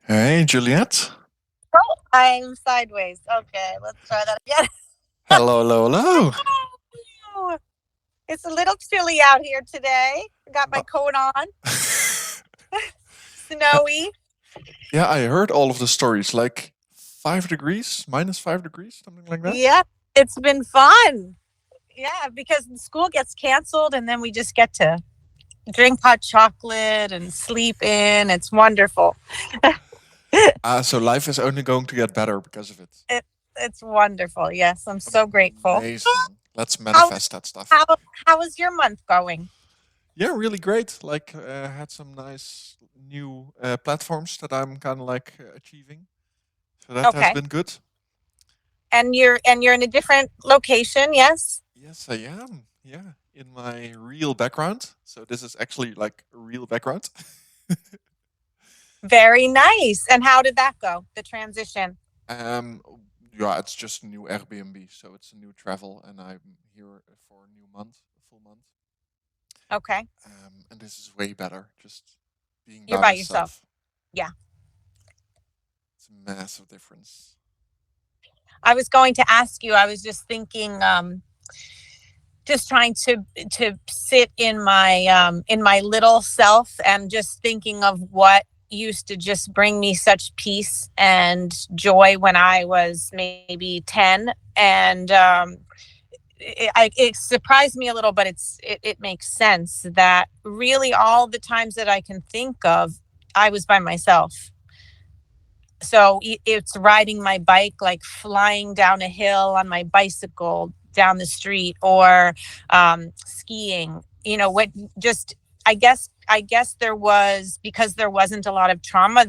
Hey, Juliet. I'm sideways. Okay, let's try that again. Hello, hello, hello. It's a little chilly out here today. I got my Uh, coat on. Snowy. yeah, I heard all of the stories. Like 5 degrees, -5 degrees, something like that. Yeah, it's been fun. Yeah, because school gets canceled and then we just get to drink hot chocolate and sleep in. It's wonderful. So life is only going to get better because of it. it, it's wonderful. Yes, I'm so grateful. Amazing. Let's How manifest that stuff. how how is your month going? Yeah, really great. Like, had some nice new platforms that I'm kind of like achieving. So that has Okay. been good. And you're in a different location, yes? Yes, I am. Yeah, in my real background. So this is actually like a real background. Very nice. And how did that go? The transition. Um, yeah, it's just a new Airbnb, so it's a new travel, and I'm here for a new month, a full month. Okay. And this is way better, just being You're by by yourself. myself. Yeah. It's a massive difference. I was going to ask you, I was just thinking, just trying to sit in my little self and just thinking of what used to just bring me such peace and joy when I was maybe 10. And it surprised me a little, but it makes sense that really all the times that I can think of, I was by myself. So it's riding my bike, like flying down a hill on my bicycle down the street, or skiing. What just I guess there was, because there wasn't a lot of trauma.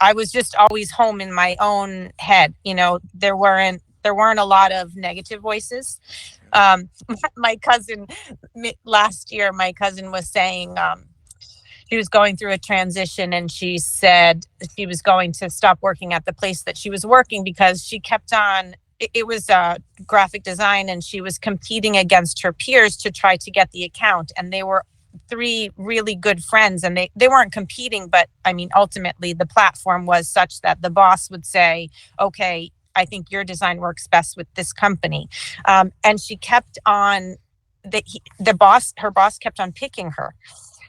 I was just always home in my own head. There weren't a lot of negative voices. Okay. My cousin last year, my cousin was saying, she was going through a transition, and she said she was going to stop working at the place that she was working because she kept on, it was graphic design, and she was competing against her peers to try to get the account, and they were three really good friends, and they weren't competing, but I mean, ultimately the platform was such that the boss would say, okay, I think your design works best with this company. And she kept on, her boss kept on picking her.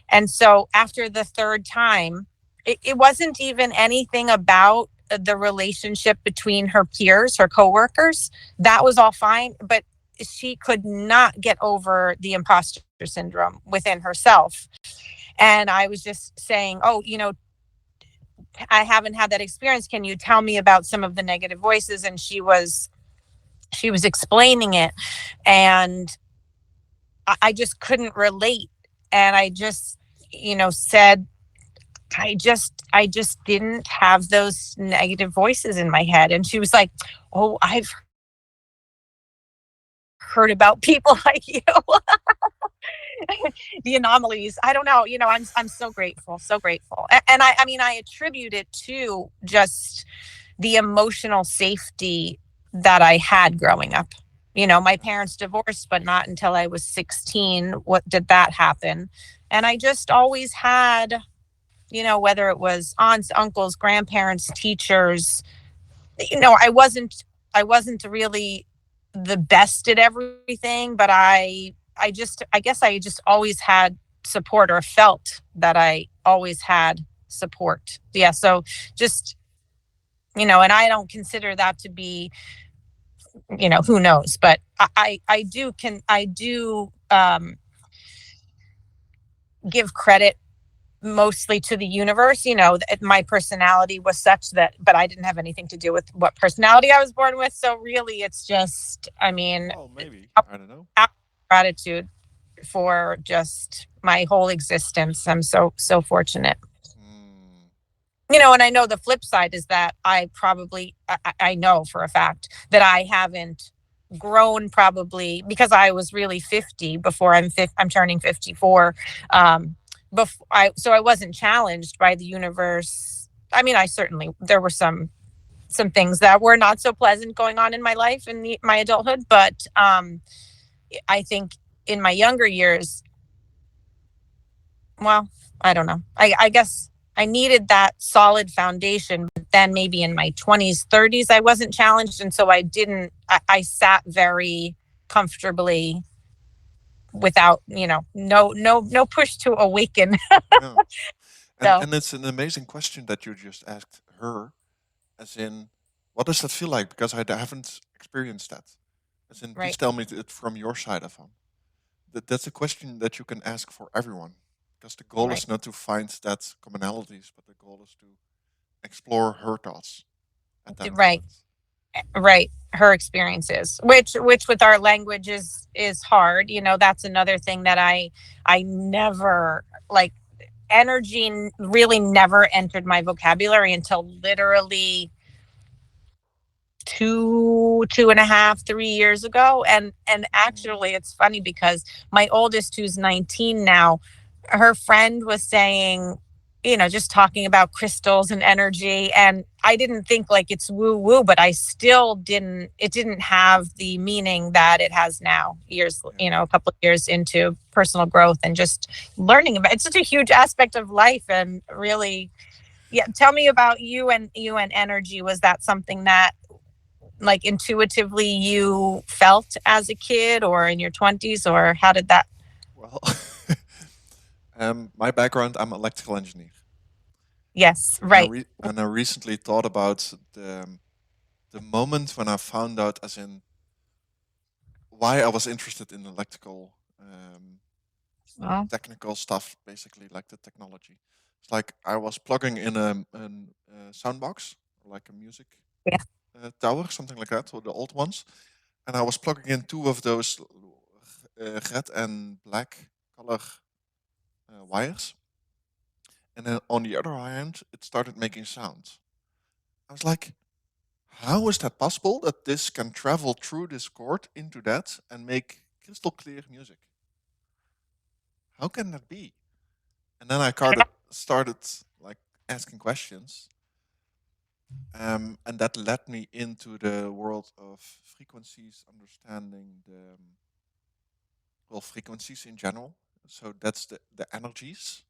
And so after the third time, it wasn't even anything about the relationship between her peers, her coworkers. That was all fine, but she could not get over the imposter syndrome within herself. And I was just saying, oh, I haven't had that experience. Can you tell me about some of the negative voices? And she was explaining it, and I just couldn't relate. And I just, said, I just didn't have those negative voices in my head. And she was like, "Oh, I've heard about people like you." The anomalies. I don't know. I'm so grateful, so grateful. And I mean, I attribute it to just the emotional safety that I had growing up. My parents divorced, but not until I was 16. What did that happen? And I just always had, whether it was aunts, uncles, grandparents, teachers, I wasn't really the best at everything, but I guess I just always had support, or felt that I always had support. Yeah. So just, and I don't consider that to be, who knows, but I do give credit mostly to the universe. My personality was such that, but I didn't have anything to do with what personality I was born with. So really, it's just, I mean, Well, maybe. I don't know. gratitude for just my whole existence. I'm so, so fortunate. Hmm. And I know the flip side is that I know for a fact that I haven't grown, probably because I was really 50 before I'm turning 54. So I wasn't challenged by the universe. I mean, there were some things that were not so pleasant going on in my life in my adulthood, but I think in my younger years, well, I don't know. I guess I needed that solid foundation, but then maybe in my 20s, 30s, I wasn't challenged. And so I sat very comfortably without, no push to awaken. Yeah. So, And it's an amazing question that you just asked her, as in, what does that feel like? Because haven't experienced that. As in, please right, tell me it from your side of him. That's a question that you can ask for everyone. Because the goal right, is not to find that commonalities, but the goal is to explore her thoughts at that right, moment. right. Her experiences, which with our language is hard. That's another thing that I never like. Energy really never entered my vocabulary until literally two and a half, 3 years ago. And Mm. actually it's funny because my oldest, who's 19 now, her friend was saying, just talking about crystals and energy. And I didn't think like it's woo woo, but it didn't have the meaning that it has now, Yeah. a couple of years into personal growth and just learning about it's such a huge aspect of life. And really, yeah, tell me about you and energy. Was that something that like intuitively you felt as a kid or in your 20s, or how did that? Well, my background, I'm electrical engineer. Yes, And right. I recently thought about the moment when I found out, as in, why I was interested in electrical, Well, technical stuff, basically, like the technology. It's like I was plugging in a sound box, like a music yeah. tower, something like that, or the old ones. And I was plugging in two of those red and black color wires. And then on the other hand, it started making sound. I was like, how is that possible that this can travel through this cord into that and make crystal clear music? How can that be? And then I started like asking questions, and that led me into the world of frequencies, understanding the well, frequencies in general. So that's the energies,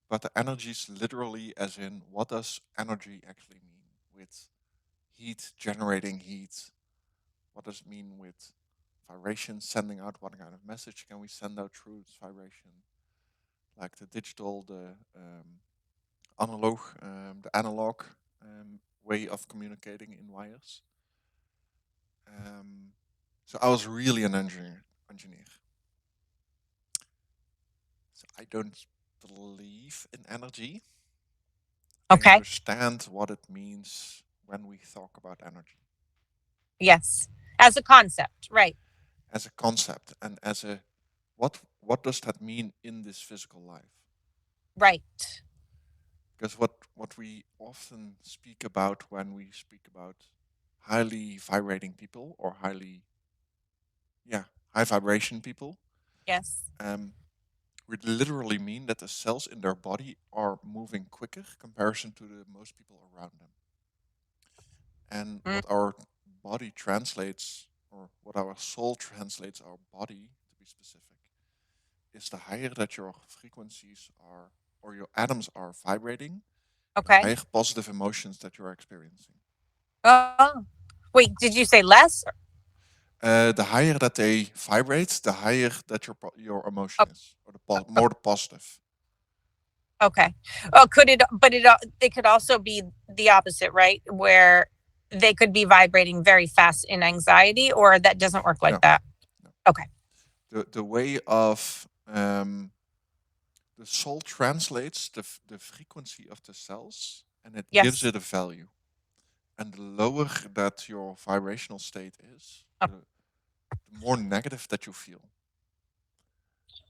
but the energies literally, as in, what does energy actually mean with heat, generating heat? What does it mean with vibration, sending out? What kind of message can we send out through this vibration? Like the digital, the analog way of communicating in wires. Um, so I was really an engineer. So I don't believe in energy. I Okay. understand what it means when we talk about energy Yes. As a concept, right. as a concept and as a what does that mean in this physical life? Right. Because what we often speak about when we speak about highly vibrating people or high vibration people, Yes. um, would literally mean that the cells in their body are moving quicker comparison to the most people around them. And Mm, what our body translates, or what our soul translates our body to be specific, is the higher that your frequencies are or your atoms are vibrating, the okay. higher positive emotions that you're experiencing. Oh, wait, did you say less? The higher that they vibrate, the higher that your Oh, emotion is, or more the positive. okay. Oh, could it, but it could also be the opposite, right? Where they could be vibrating very fast in anxiety, or that doesn't work like No, that. no. Okay. The way of the soul translates the frequency of the cells, and it gives Yes. it a value. And the lower that your vibrational state is, the more negative that you feel.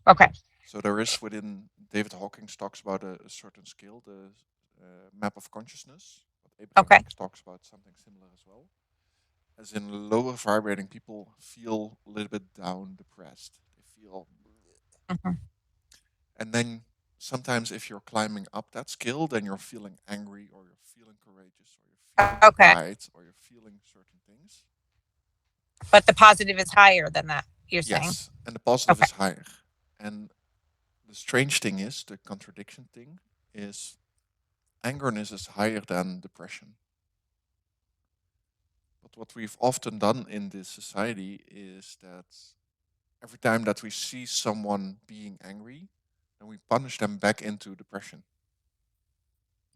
Okay. So there is, within David Hawkins talks about a certain scale, the map of consciousness. But Abraham Okay. Hicks talks about something similar as well. As in, lower vibrating people feel a little bit down, depressed. They feel, Mhm. and then sometimes if you're climbing up that scale, then you're feeling angry, or you're feeling courageous, or you're feeling Okay. pride, or you're feeling certain things. But the positive is higher than that, you're saying? Yes, and the positive Okay. is higher. And the strange thing is, the contradiction thing is, angerness is higher than depression. But what we've often done in this society is that every time that we see someone being angry, then we punish them back into depression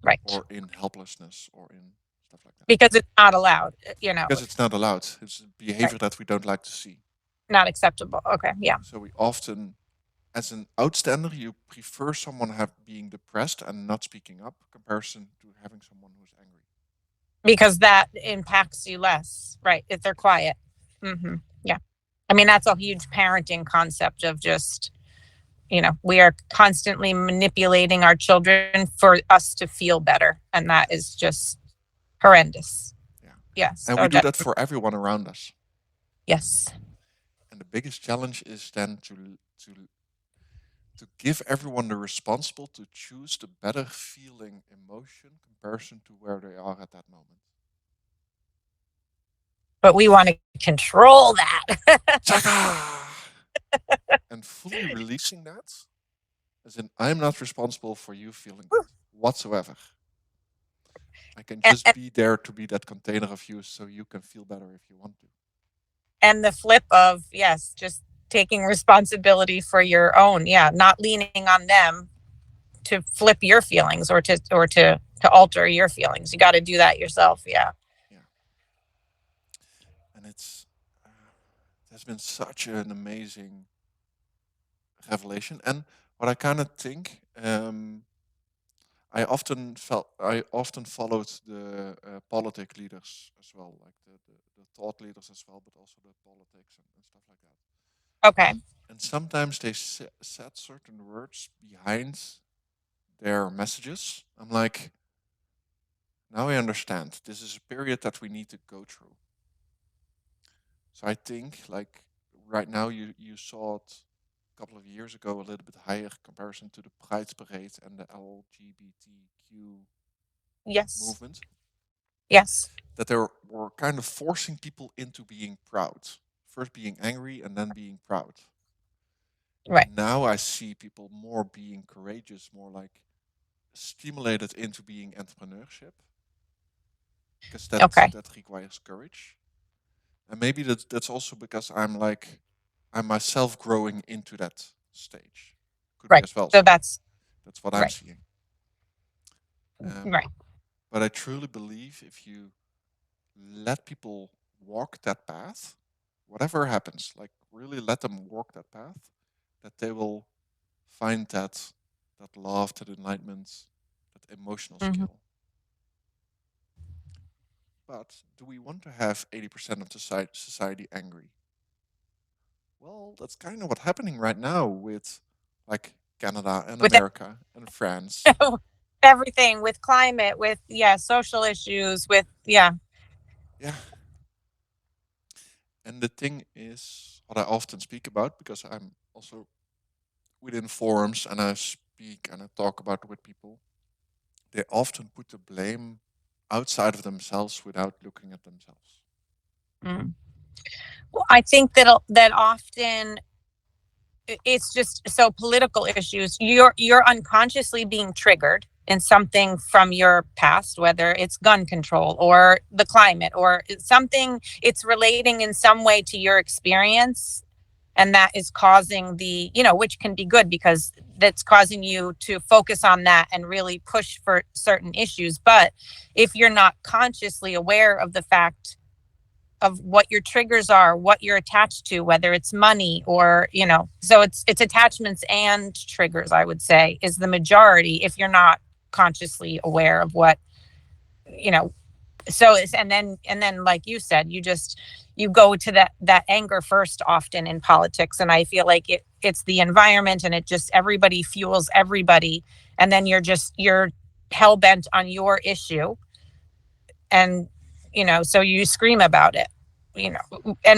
Right. or in helplessness or in stuff like that. Because it's not allowed, you know, Because it's not allowed. It's behavior that we don't like to see. not acceptable. Okay. Yeah. So we often, as an outstander, you prefer someone being depressed and not speaking up, comparison to having someone who's angry. Because that impacts you less, right? If they're quiet. Yeah. I mean, that's a huge parenting concept of just, you know, we are constantly manipulating our children for us to feel better. And that is just horrendous. Yeah. Yes. And we do that for everyone around us. Yes. And the biggest challenge is then to give everyone the responsible to choose the better feeling emotion comparison to where they are at that moment. But we want to control that. And fully releasing that, as in, I'm not responsible for you feeling good whatsoever. I can just be there to be that container of you so you can feel better if you want to. And the flip of, yes, just taking responsibility for your own, not leaning on them to flip your feelings or to alter your feelings. You got to do that yourself. Yeah. And it has been such an amazing revelation. And what I kind of think, I often followed the politic leaders as well, like the thought leaders as well, but also the politics and stuff like that. Okay. And sometimes they said certain words behind their messages. I'm like, now I understand. This is a period that we need to go through. So I think, like, right now you saw it a couple of years ago a little bit higher comparison to the Pride Parade and the LGBTQ movement. Yes. That they were kind of forcing people into being proud. First being angry and then being proud. Right. Now I see people more being courageous, more like stimulated into being entrepreneurship. Because that requires courage. And maybe that's also because I'm myself growing into that stage. Could right. Be as well. So that's what I'm seeing. Right. But I truly believe if you let people walk that path, whatever happens, like really let them walk that path, that they will find that love, that enlightenment, that emotional skill. But do we want to have 80% of society angry? Well, that's kind of what's happening right now with like Canada and America and France. Everything with climate, with social issues, with Yeah. And the thing is, what I often speak about, because I'm also within forums and I speak and I talk about it with people, they often put the blame outside of themselves without looking at themselves. Well, I think that often it's just so political issues. You're unconsciously being triggered in something from your past, whether it's gun control or the climate or something. It's relating in some way to your experience, and that is causing which can be good because that's causing you to focus on that and really push for certain issues. But if you're not consciously aware of the fact of what your triggers are, what you're attached to, whether it's money or, so it's attachments and triggers, I would say, is the majority if you're not consciously aware of what, so it's, and then like you said, you go to that anger first often in politics. And I feel like it's the environment and it just, everybody fuels everybody. And then you're hell bent on your issue. And, so you scream about it, and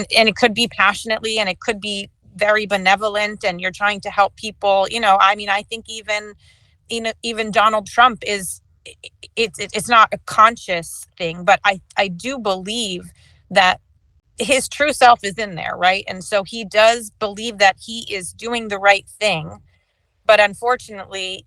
it could be passionately and it could be very benevolent and you're trying to help people, I think even Donald Trump it's not a conscious thing, but I do believe that his true self is in there, right? And so he does believe that he is doing the right thing. but unfortunately,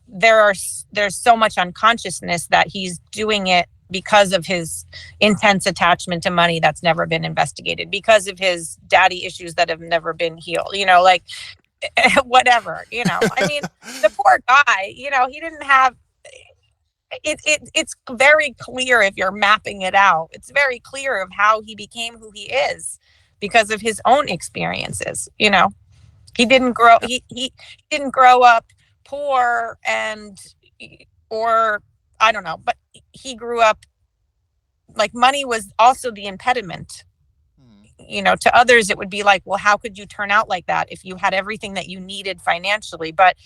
there's so much unconsciousness that he's doing it because of his intense attachment to money that's never been investigated, because of his daddy issues that have never been healed, like whatever, I mean, the poor guy, he didn't have it's very clear if you're mapping it out. It's very clear of how he became who he is because of his own experiences. He didn't grow Yeah. he didn't grow up poor or I don't know, but he grew up like money was also the impediment. To others it would be like, well, how could you turn out like that if you had everything that you needed financially? But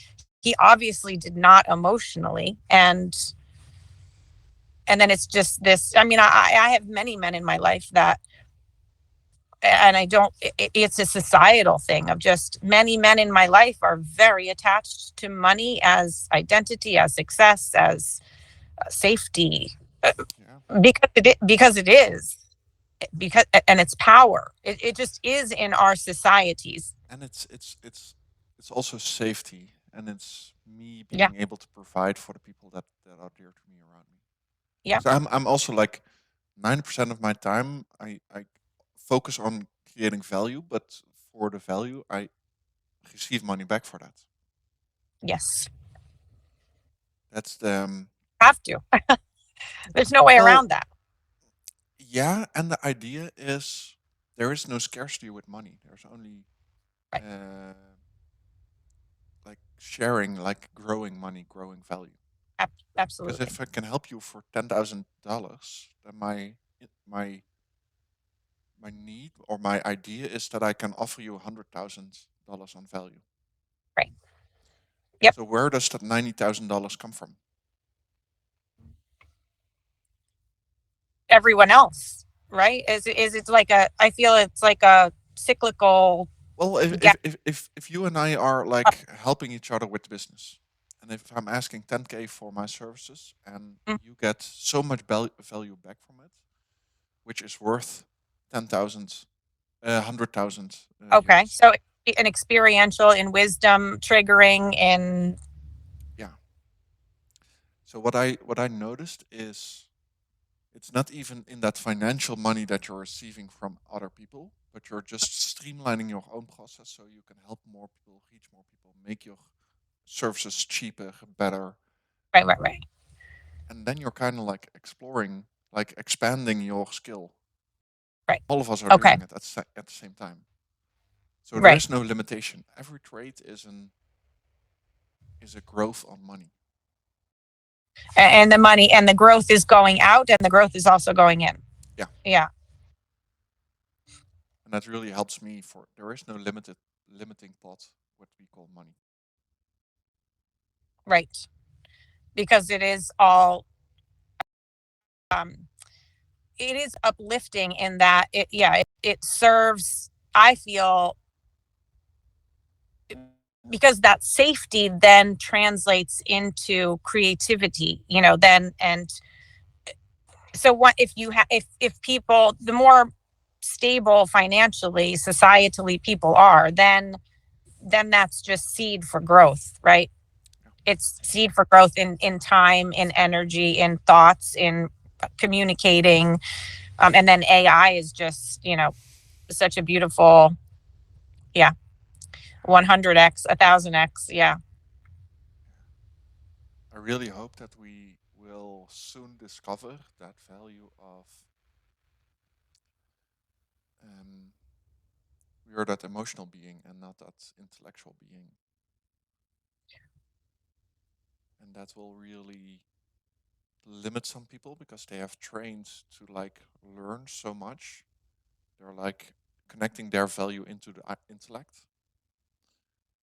he obviously did not emotionally. And then it's just this. I mean, I have many men in my life that, and I don't, it's a societal thing of just many men in my life are very attached to money as identity, as success, as safety, Yeah. because it is, and it's power. It just is in our societies. And it's also safety, and it's me Yeah. being able to provide for the people that are dear to me around me. Yeah. So I'm also like 90% of my time I focus on creating value, but for the value I receive money back for that. Yes. That's the Have to. There's no way well, around that. yeah, and the idea is there is no scarcity with money. There's only Right. like sharing, like growing money, growing value. Because Absolutely. if I can help you for $10,000, then my my need or my idea is that I can offer you $100,000 on value. Right. Yep. So where does that $90,000 come from? Everyone else, right? Is it's like I feel it's like a cyclical Well, if if, gap. if if if you and I are like helping each other with business, and if I'm asking 10K for my services, and you get so much value back from it, which is worth 10,000, 100,000 Okay, euros. so an experiential in wisdom triggering in. Yeah. So what I noticed is it's not even in that financial money that you're receiving from other people, but you're just streamlining your own process so you can help more people, reach more people, make your services cheaper, better. Right. And then you're kind of like exploring, like expanding your skill. Right. All of us are Okay. doing it at the same time. So there Right. is no limitation. Every trade is a growth on money. And the money and the growth is going out and the growth is also going in. Yeah. Yeah. And that really helps me for there is no limiting pot what we call money. Right. Because it is all it is uplifting in that it serves, I feel, because that safety then translates into creativity, then. And so what if you have if people, the more stable financially, societally people are, then that's just seed for growth, right? It's seed for growth in time, in energy, in thoughts, in communicating. And then AI is just, such a beautiful, yeah, 100x, 1000x. Yeah. I really hope that we will soon discover that value of um, we are that emotional being and not that intellectual being. And that will really limit some people because they have trained to like learn so much. They're like connecting their value into the intellect.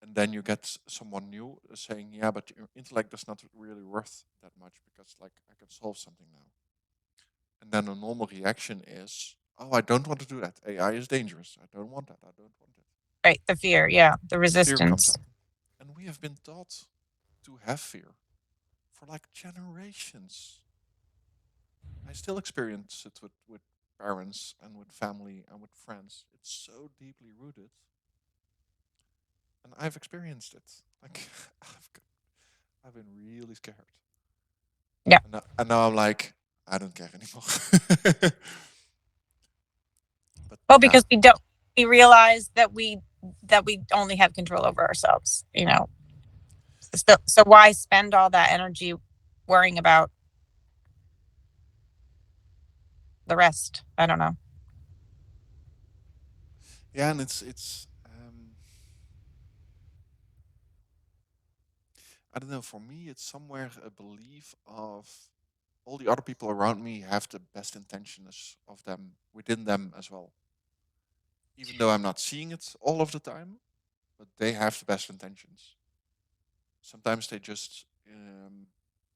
And then you get someone new saying, yeah, but your intellect is not really worth that much because like I can solve something now. And then a normal reaction is, oh, I don't want to do that. AI is dangerous. I don't want that. I don't want it. Right. The fear. Yeah. The Fear comes resistance. up. And we have been taught to have fear for like generations. I still experience it with parents and with family and with friends. It's so deeply rooted. and I've experienced it. Like I've been really scared. Yeah. And now I'm like, I don't care anymore. But Well, yeah, because we realize that we only have control over ourselves, you know. So why spend all that energy worrying about the rest? I don't know. yeah, and it's I don't know. For me, it's somewhere a belief of all the other people around me have the best intentions of them within them as well. Even though I'm not seeing it all of the time, but they have the best intentions. Sometimes they just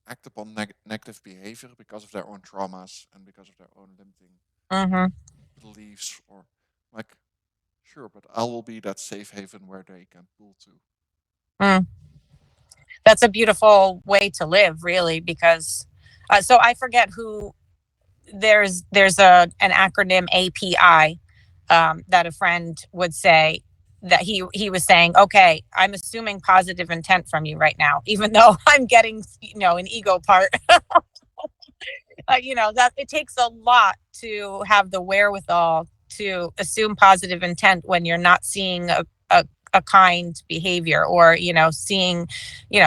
act upon negative behavior because of their own traumas and because of their own limiting Mm-hmm. beliefs, or like, sure, but I will be that safe haven where they can pull to. Mm. That's a beautiful way to live, really, because so I forget who. There's an acronym API that a friend would say, that he was saying, okay, I'm assuming positive intent from you right now, even though I'm getting, an ego part. That it takes a lot to have the wherewithal to assume positive intent when you're not seeing a kind behavior, or seeing,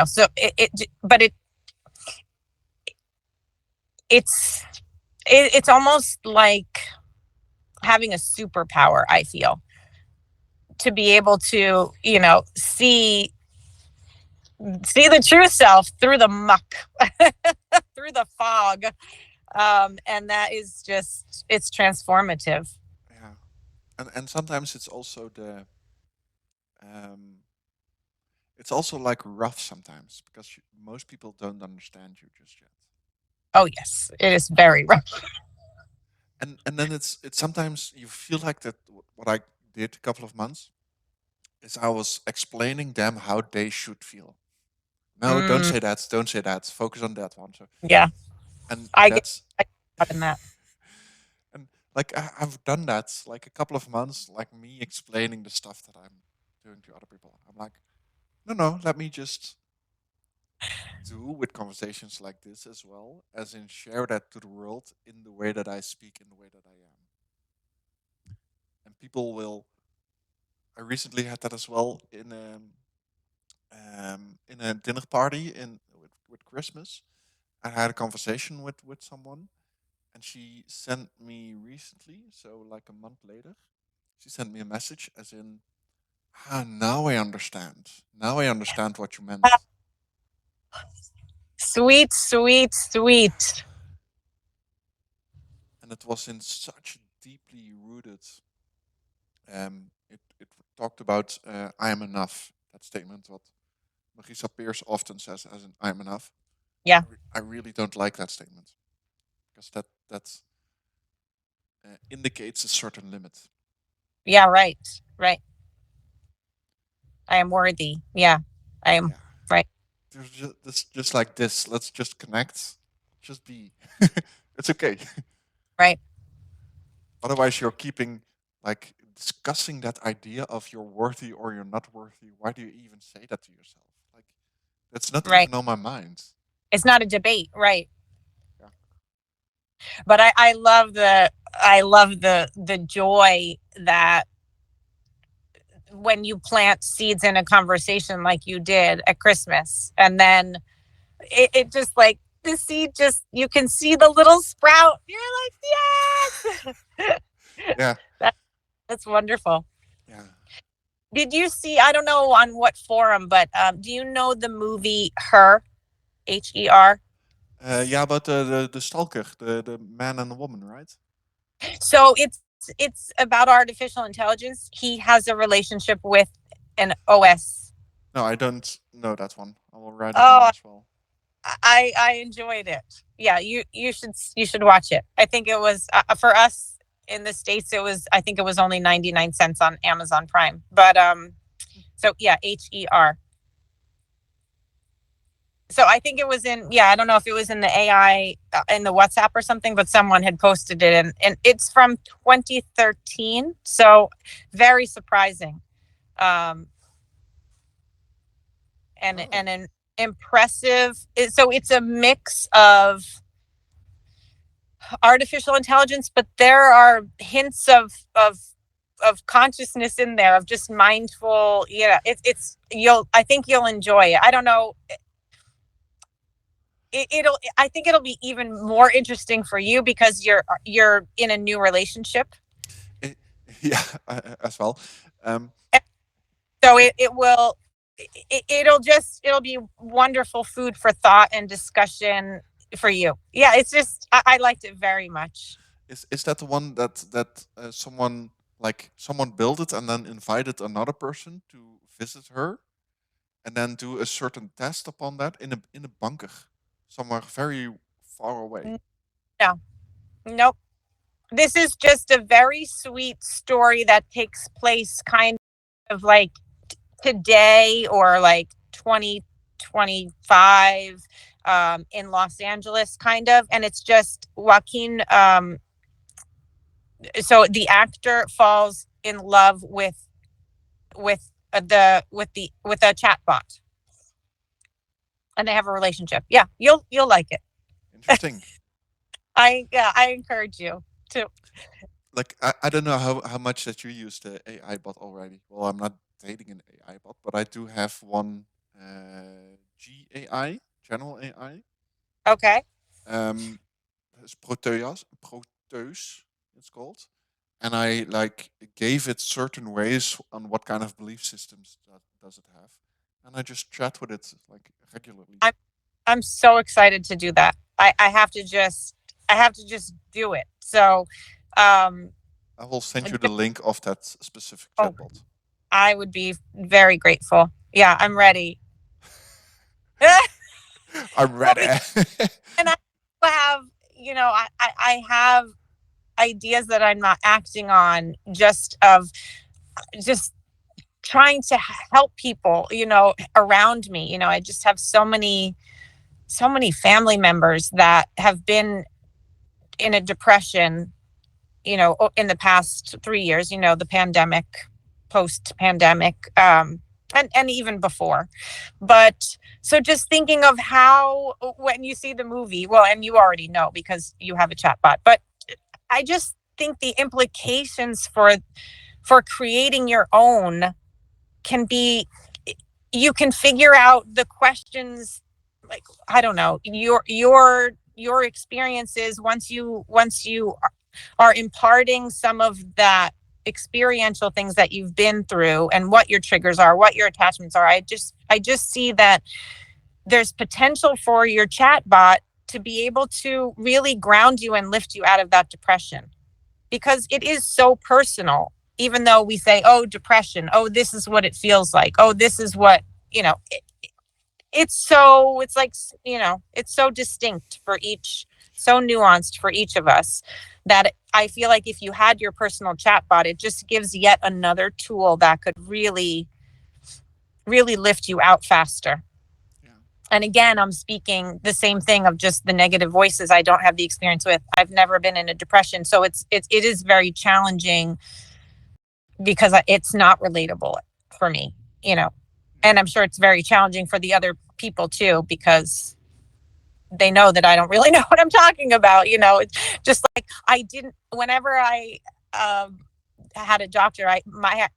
so it's it's almost like having a superpower, I feel, to be able to, see the true self through the muck, through the fog. And that is just, it's transformative. Yeah, and sometimes um, it's also like rough sometimes because most people don't understand you just yet. Oh yes, it is very rough. And then it's sometimes you feel like that. What I did a couple of months is I was explaining them how they should feel. No, don't Mm, say that. Don't say that. Focus on that one. So, yeah, and I get that's caught in that. and like I've done that like a couple of months, like me explaining the stuff that I'm doing to other people. I'm like, no, let me just do with conversations like this as well, as in share that to the world in the way that I speak, in the way that I am. And people will. I recently had that as well in a dinner party with Christmas. I had a conversation with someone, and she sent me recently, so like a month later, she sent me a message as in, now I understand. Now I understand what you meant. Sweet, sweet, sweet. And it was in such deeply rooted. It talked about I am enough. That statement, what Marisa Peers often says as in I am enough. Yeah, I really don't like that statement because that indicates a certain limit. yeah, right, right. I am worthy. Yeah, I am. Yeah, Right, there's just like this. Let's just connect. Just be. It's okay. right. Otherwise, you're keeping like discussing that idea of you're worthy or you're not worthy. Why do you even say that to yourself? Like that's not Right. even on my mind. It's not a debate, right? Yeah. But I love the joy that when you plant seeds in a conversation like you did at Christmas, and then it just like the seed, just you can see the little sprout. You're like, yes. Yeah. that, that's wonderful. Yeah. Did you see, I don't know on what forum, but do you know the movie Her, Her? Yeah, but the stalker, the man and the woman, right? So it's about artificial intelligence. He has a relationship with an OS. No, I don't know that one. I will write it down Oh, as well. I enjoyed it. Yeah, you should watch it. I think it was for us in the States. It was, I think it was only 99 cents on Amazon Prime. But so yeah, Her. So I think it was in, yeah, I don't know if it was in the AI in the WhatsApp or something, but someone had posted it, and it's from 2013. So very surprising. Um, and Oh. an impressive. So it's a mix of artificial intelligence, but there are hints of consciousness in there, of just mindful. It's I think you'll enjoy it. I don't know. I think it'll be even more interesting for you because you're in a new relationship. Yeah, as well. So it'll be wonderful food for thought and discussion for you. Yeah, it's just I liked it very much. Is that the one that someone built it and then invited another person to visit her, and then do a certain test upon that in a bunker somewhere very far away? No, nope. This is just a very sweet story that takes place kind of like today or like 2025 in Los Angeles, kind of. And it's just Joaquin. So the actor falls in love with a chatbot, and they have a relationship. Yeah, you'll like it. Interesting. I encourage you to. Like I don't know how much that you use the AI bot already. Well, I'm not dating an AI bot, but I do have one GAI, general AI. Okay. It's Proteus, it's called. And I like gave it certain ways on what kind of belief systems does it have, and I just chat with it like regularly. I'm so excited to do that. I have to just do it. So I will send you the link of that specific Oh. chatbot. I would be very grateful. Yeah, I'm ready. I'm ready. And I have, I have ideas that I'm not acting on, just trying to help people, around me. I just have so many family members that have been in a depression, in the past 3 years, the pandemic, post pandemic, and even before. But so just thinking of how, when you see the movie, well, and you already know because you have a chatbot, but I just think the implications for creating your own can be, you can figure out the questions, like, I don't know, your experiences once you are imparting some of that experiential things that you've been through, and what your triggers are, what your attachments are. I just see that there's potential for your chatbot to be able to really ground you and lift you out of that depression, because it is so personal. Even though we say, oh, depression, oh, this is what it feels like, oh, this is what, it's so distinct for each, so nuanced for each of us, that I feel like if you had your personal chatbot, it just gives yet another tool that could really, really lift you out faster. Yeah. And again, I'm speaking the same thing of just the negative voices I don't have the experience with. I've never been in a depression. So it is very challenging because it's not relatable for me, and I'm sure it's very challenging for the other people too, because they know that I don't really know what I'm talking about. It's just like, whenever I had a doctor,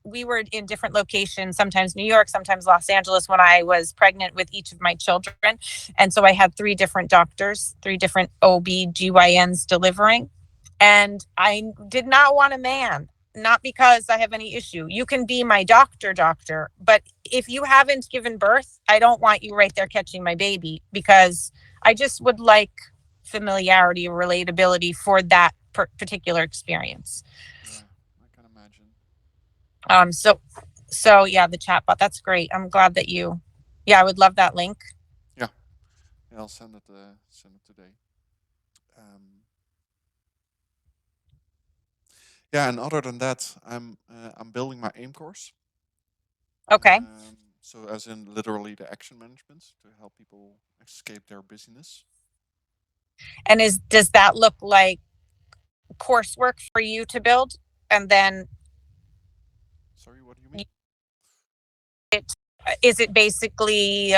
we were in different locations, sometimes New York, sometimes Los Angeles, when I was pregnant with each of my children. And so I had 3 different doctors, 3 different OB-GYNs delivering. And I did not want a man, not because I have any issue. You can be my doctor, but if you haven't given birth, I don't want you right there catching my baby, because I just would like familiarity or relatability for that particular experience. Yeah, I can imagine. So yeah, the chatbot, that's great. I'm glad that I would love that link. Yeah, I'll send it today. Yeah, and other than that, I'm building my AIM course. Okay. So as in literally the action management to help people escape their busyness. And does that look like coursework for you to build? And then Sorry, what do you mean? is it basically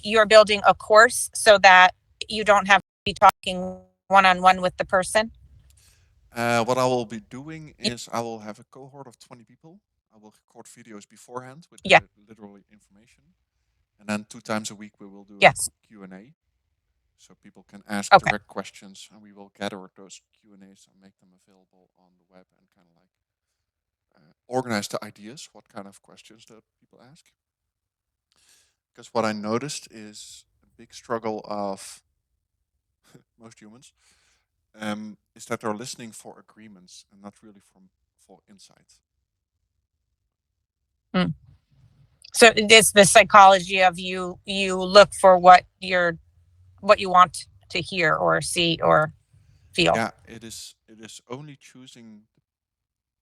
you're building a course so that you don't have to be talking one-on-one with the person? What I will be doing is I will have a cohort of 20 people. I will record videos beforehand with Yeah. the literally information. And then 2 times a week we will do Yes. a Q&A. So people can ask Okay. direct questions, and we will gather those Q&As and make them available on the web and kind of like organize the ideas, what kind of questions that people ask. Because what I noticed is a big struggle of most humans is that they're listening for agreements and not really for insight. So it's the psychology of you look for what you want to hear or see or feel. Yeah, it is only choosing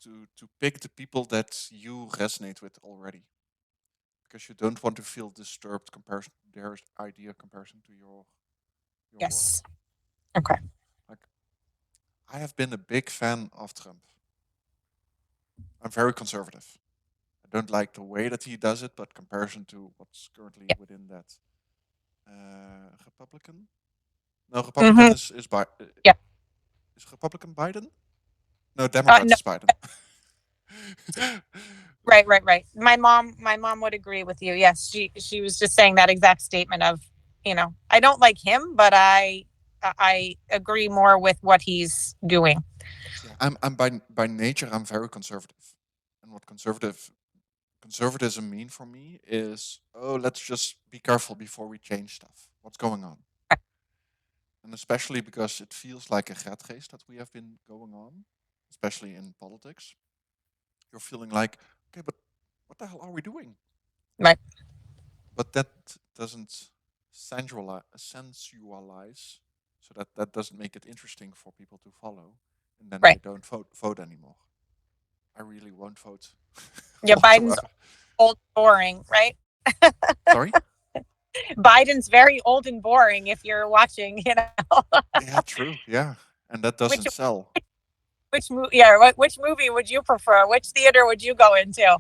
to pick the people that you resonate with already, because you don't want to feel disturbed comparison their idea comparison to your Yes. world. Okay. Like, I have been a big fan of Trump. I'm very conservative. I don't like the way that he does it, but comparison to what's currently Yeah. within that Republican. No, Republican is Yeah. is Republican Biden? No, Democrats No. is Biden. Right. My mom would agree with you. Yes, she was just saying that exact statement of, I don't like him, but I agree more with what he's doing. Yeah, I'm by nature I'm very conservative, and what conservatism mean for me is, oh, let's just be careful before we change stuff. What's going on? And especially because it feels like a ratgeest that we have been going on, especially in politics. You're feeling like, okay, but what the hell are we doing? Right. But that doesn't sensualize, so that doesn't make it interesting for people to follow, and then Right. they don't vote anymore. I really won't vote. Yeah, Biden's whatsoever. old, boring, right? Sorry? Biden's very old and boring if you're watching, Yeah, true. Yeah. And that which doesn't sell. which movie would you prefer? Which theater would you go into?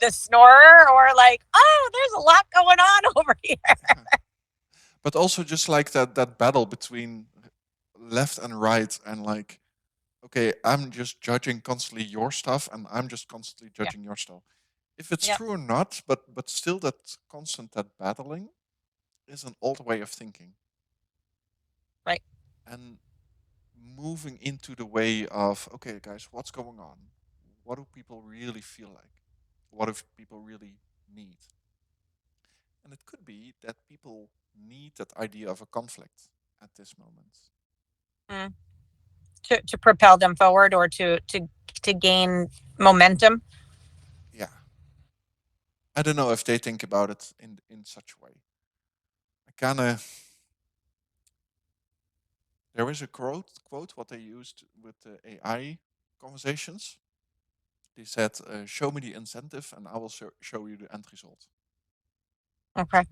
The Snorer, or like, oh, there's a lot going on over here. But also just like that battle between left and right, and like, okay, I'm just judging constantly your stuff and I'm just constantly judging your stuff. If it's Yeah. true or not, but still that constant that battling is an old way of thinking. Right. And moving into the way of, okay, guys, what's going on? What do people really feel like? What do people really need? And it could be that people need that idea of a conflict at this moment. To propel them forward, or to gain momentum. Yeah. I don't know if they think about it in such a way. I kind of. There is a quote what they used with the AI conversations. They said, "Show me the incentive, and I will show you the end result." Okay.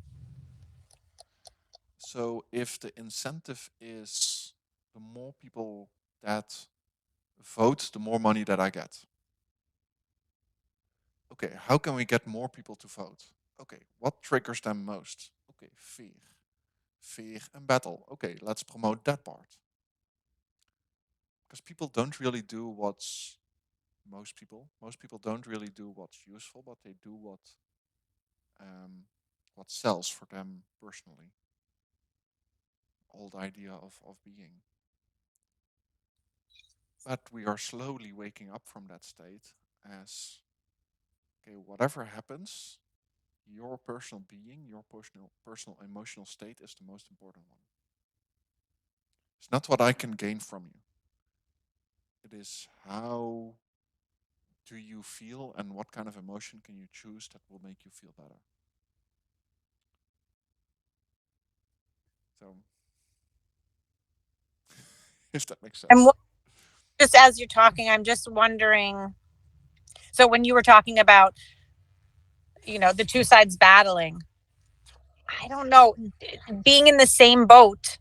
So if the incentive is the more people that vote, the more money that I get. Okay, how can we get more people to vote? Okay, what triggers them most? Okay, fear and battle. Okay, let's promote that part. Because people don't really do what's most people don't really do what's useful, but they do what sells for them personally. Old idea of being. But we are slowly waking up from that state as, okay, whatever happens, your personal being, your personal emotional state is the most important one. It's not what I can gain from you. It is how do you feel and what kind of emotion can you choose that will make you feel better. So, if that makes sense. And just as you're talking, I'm just wondering. So when you were talking about, the two sides battling, I don't know, being in the same boat.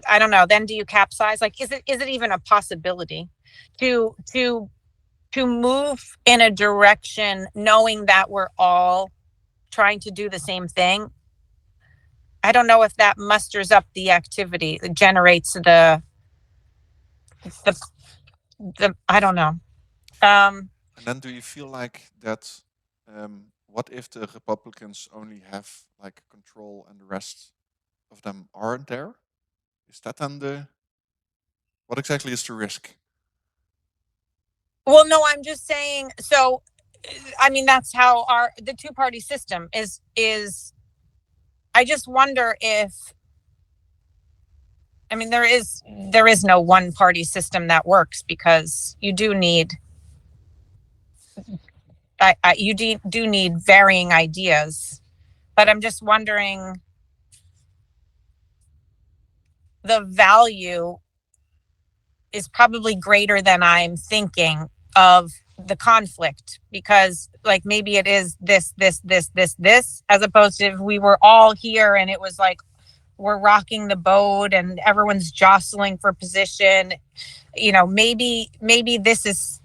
I don't know. Then do you capsize? Like, is it even a possibility to to move in a direction knowing that we're all trying to do the same thing. I don't know if that musters up the activity, that generates the I don't know. And then do you feel like that, what if the Republicans only have like control and the rest of them aren't there? Is that then what exactly is the risk? Well, no, I'm just saying, so, I mean, that's how the two-party system is, I just wonder if, I mean, there is no one-party system that works, because you do need, you do need varying ideas, but I'm just wondering the value is probably greater than I'm thinking of the conflict, because like maybe it is this, as opposed to if we were all here and it was like we're rocking the boat and everyone's jostling for position, you know, maybe this is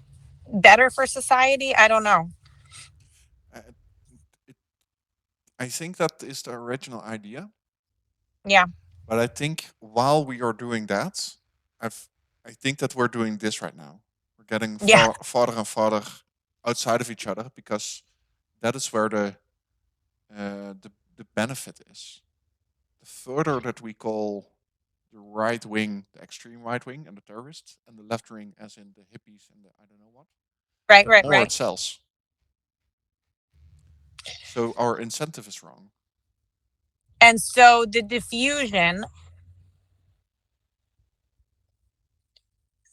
better for society. I don't know. I think that is the original idea. Yeah. But I think while we are doing that, I think that we're doing this right now. We're getting farther and farther outside of each other, because that is where the benefit is. The further that we call the right wing, the extreme right wing, and the terrorists, and the left wing, as in the hippies and the I don't know what, Right. more it sells. So our incentive is wrong. And so the diffusion,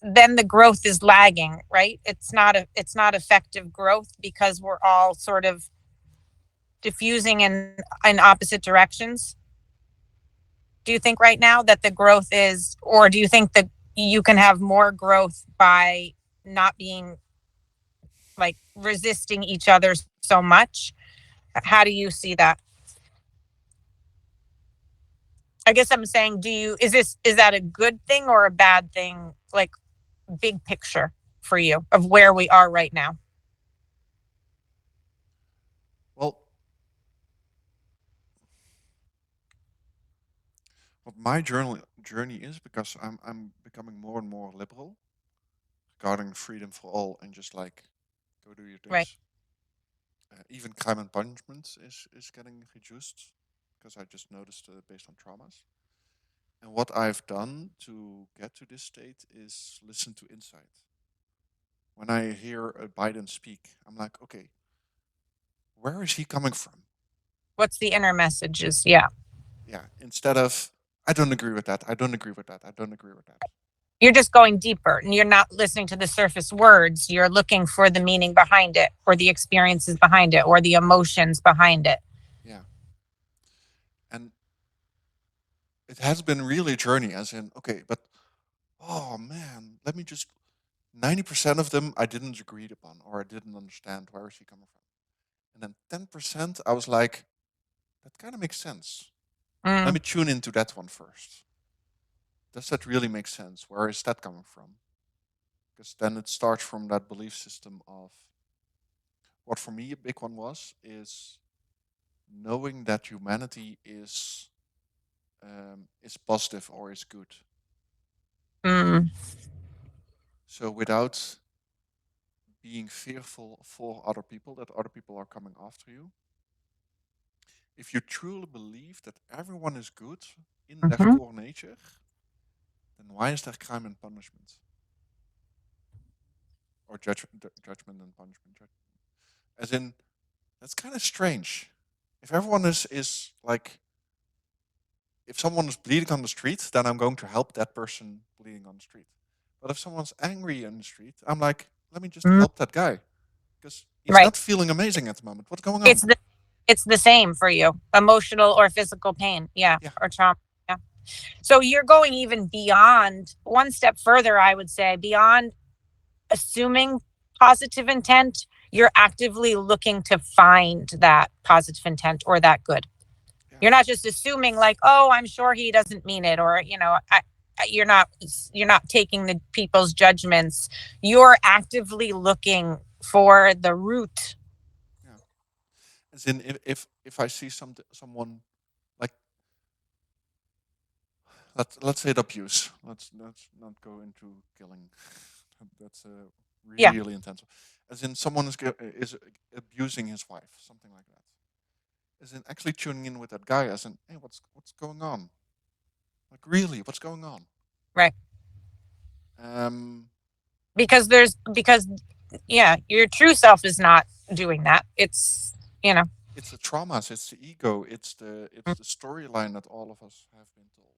then the growth is lagging, right? It's not effective growth, because we're all sort of diffusing in opposite directions. Do you think right now that the growth is, or do you think that you can have more growth by not being like resisting each other so much? How do you see that? I guess I'm saying, is that a good thing or a bad thing, like big picture for you of where we are right now? Well, what my journey is, because I'm becoming more and more liberal regarding freedom for all and just like go do your things. Right. Even crime and punishment is getting reduced, because I just noticed based on traumas. And what I've done to get to this state is listen to insight. When I hear Biden speak, I'm like, okay, where is he coming from? What's the inner messages? Yeah. Yeah. Instead of, I don't agree with that. I don't agree with that. I don't agree with that. You're just going deeper, and you're not listening to the surface words. You're looking for the meaning behind it, or the experiences behind it, or the emotions behind it. Yeah. And it has been really a journey, as in, okay, but, oh man, let me just, 90% of them I didn't agree upon, or I didn't understand where is he coming from. And then 10% I was like, that kind of makes sense. Let me tune into that one first. Does that really make sense? Where is that coming from? Because then it starts from that belief system of what for me a big one is knowing that humanity is positive or is good. So without being fearful for other people, that other people are coming after you, if you truly believe that everyone is good in their core nature, then why is there crime and punishment? Or judgment and punishment? As in, that's kind of strange. If everyone is like, if someone is bleeding on the street, then I'm going to help that person bleeding on the street. But if someone's angry on the street, I'm like, let me just help that guy, because he's not feeling amazing at the moment. What's going on? It's the same for you, emotional or physical pain. Yeah. Or trauma. Yeah. So you're going even beyond, one step further, I would say, beyond assuming positive intent. You're actively looking to find that positive intent or that good. Yeah. You're not just assuming like, oh, I'm sure he doesn't mean it, or, you know, you're not taking the people's judgments. You're actively looking for the root. Yeah. As in, if I see someone like, let's say abuse. Let's not go into killing. That's Yeah. really intense. As in, someone is abusing his wife, something like that. As in, actually tuning in with that guy, as in, hey, what's going on? Like, really, what's going on? Right. Um, Because yeah, your true self is not doing that. It's, you know. it's the traumas, it's the ego, it's the storyline that all of us have been told.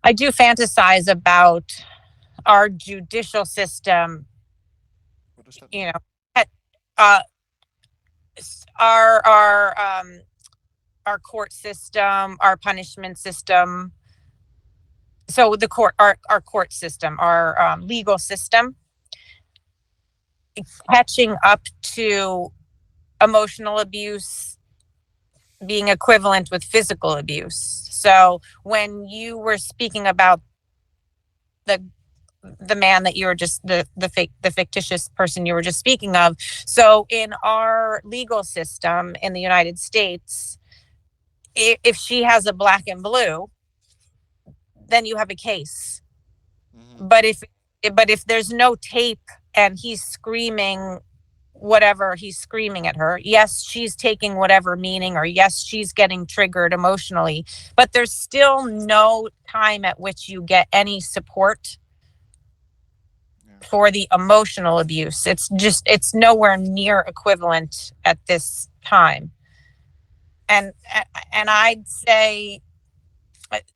I do fantasize about our judicial system, What does that you mean? know, uh, our our court system, our punishment system. So the our court system, our legal system, catching up to emotional abuse being equivalent with physical abuse. So when you were speaking about the man that you were just the fictitious person you were just speaking of, so in our legal system in the United States, if she has a black and blue, then you have a case. Mm-hmm. But if there's no tape and he's screaming whatever he's screaming at her, yes, she's taking whatever meaning, or yes, she's getting triggered emotionally, but there's still no time at which you get any support for the emotional abuse. It's nowhere near equivalent at this time. And I'd say,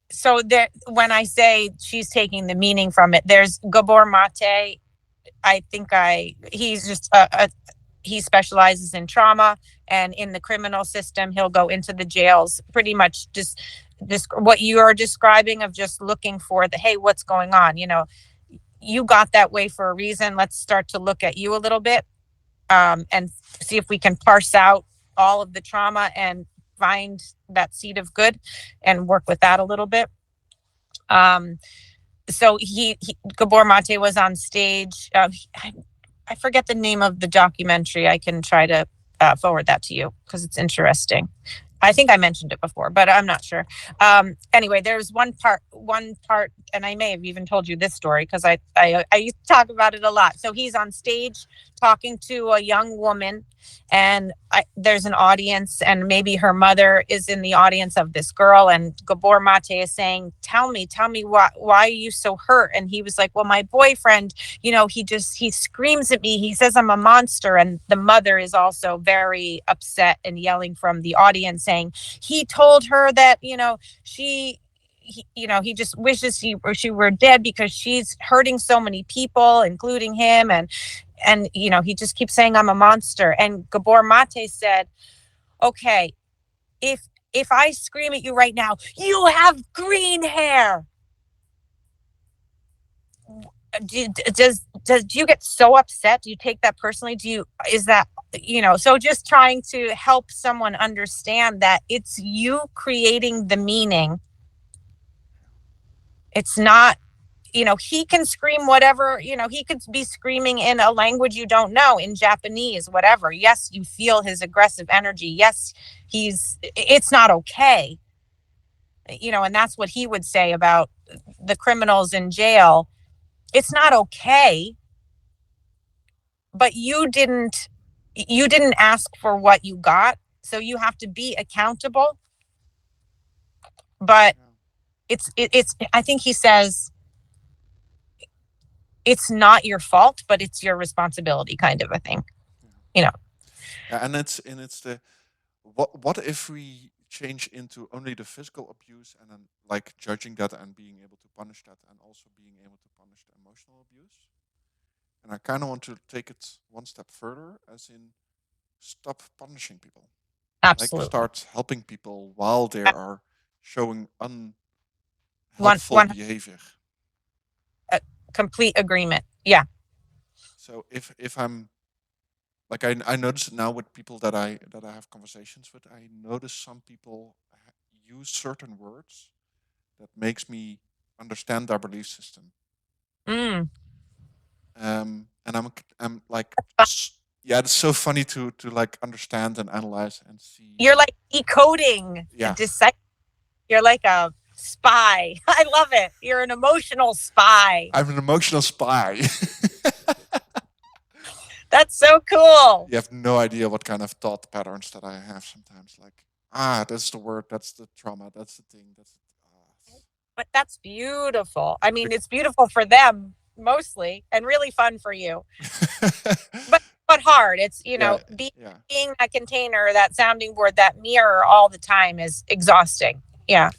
so there, when I say she's taking the meaning from it, there's Gabor Mate. He's just he specializes in trauma, and in the criminal system he'll go into the jails, pretty much just what you are describing, of just looking for the, hey, what's going on, you got that way for a reason, let's start to look at you a little bit, and see if we can parse out all of the trauma and find that seed of good and work with that a little bit. So Gabor Mate was on stage. I forget the name of the documentary. I can try to forward that to you because it's interesting. I think I mentioned it before, but I'm not sure. Anyway, there's one part, and I may have even told you this story because I used to talk about it a lot. So he's on stage talking to a young woman, and there's an audience, and maybe her mother is in the audience of this girl, and Gabor Mate is saying, tell me why are you so hurt? And he was like, well, my boyfriend, he screams at me, he says I'm a monster. And the mother is also very upset and yelling from the audience, saying he told her that he just wishes she were dead because she's hurting so many people, including him. And he just keeps saying I'm a monster. And Gabor Mate said, okay, if I scream at you right now, you have green hair, do you get so upset? Do you take that personally? Is that, so just trying to help someone understand that it's you creating the meaning. It's not, he can scream whatever, he could be screaming in a language you don't know, in Japanese, whatever. Yes, you feel his aggressive energy. Yes, it's not okay. And that's what he would say about the criminals in jail. It's not okay, but you didn't ask for what you got, so you have to be accountable. But it's I think he says it's not your fault, but it's your responsibility, kind of a thing. Yeah, and it's the what if we change into only the physical abuse, and then like judging that and being able to punish that, and also being able to punish the emotional abuse. And I kind of want to take it one step further, as in stop punishing people. Like, Absolutely. start helping people while they are showing One unhelpful behavior. complete agreement. Yeah. So if I'm like, I notice it now with people that I have conversations with. I notice some people use certain words that makes me understand their belief system. Mm. And I'm like, yeah, it's so funny to like understand and analyze and see. You're like decoding, Yeah. You're like a spy. I love it. You're an emotional spy. I'm an emotional spy. That's so cool. You have no idea what kind of thought patterns that I have sometimes. Like, that's the word, that's the trauma, that's the thing, But that's beautiful. I mean, it's beautiful for them mostly and really fun for you. But hard. It's, being a container, that sounding board, that mirror all the time is exhausting. Yeah.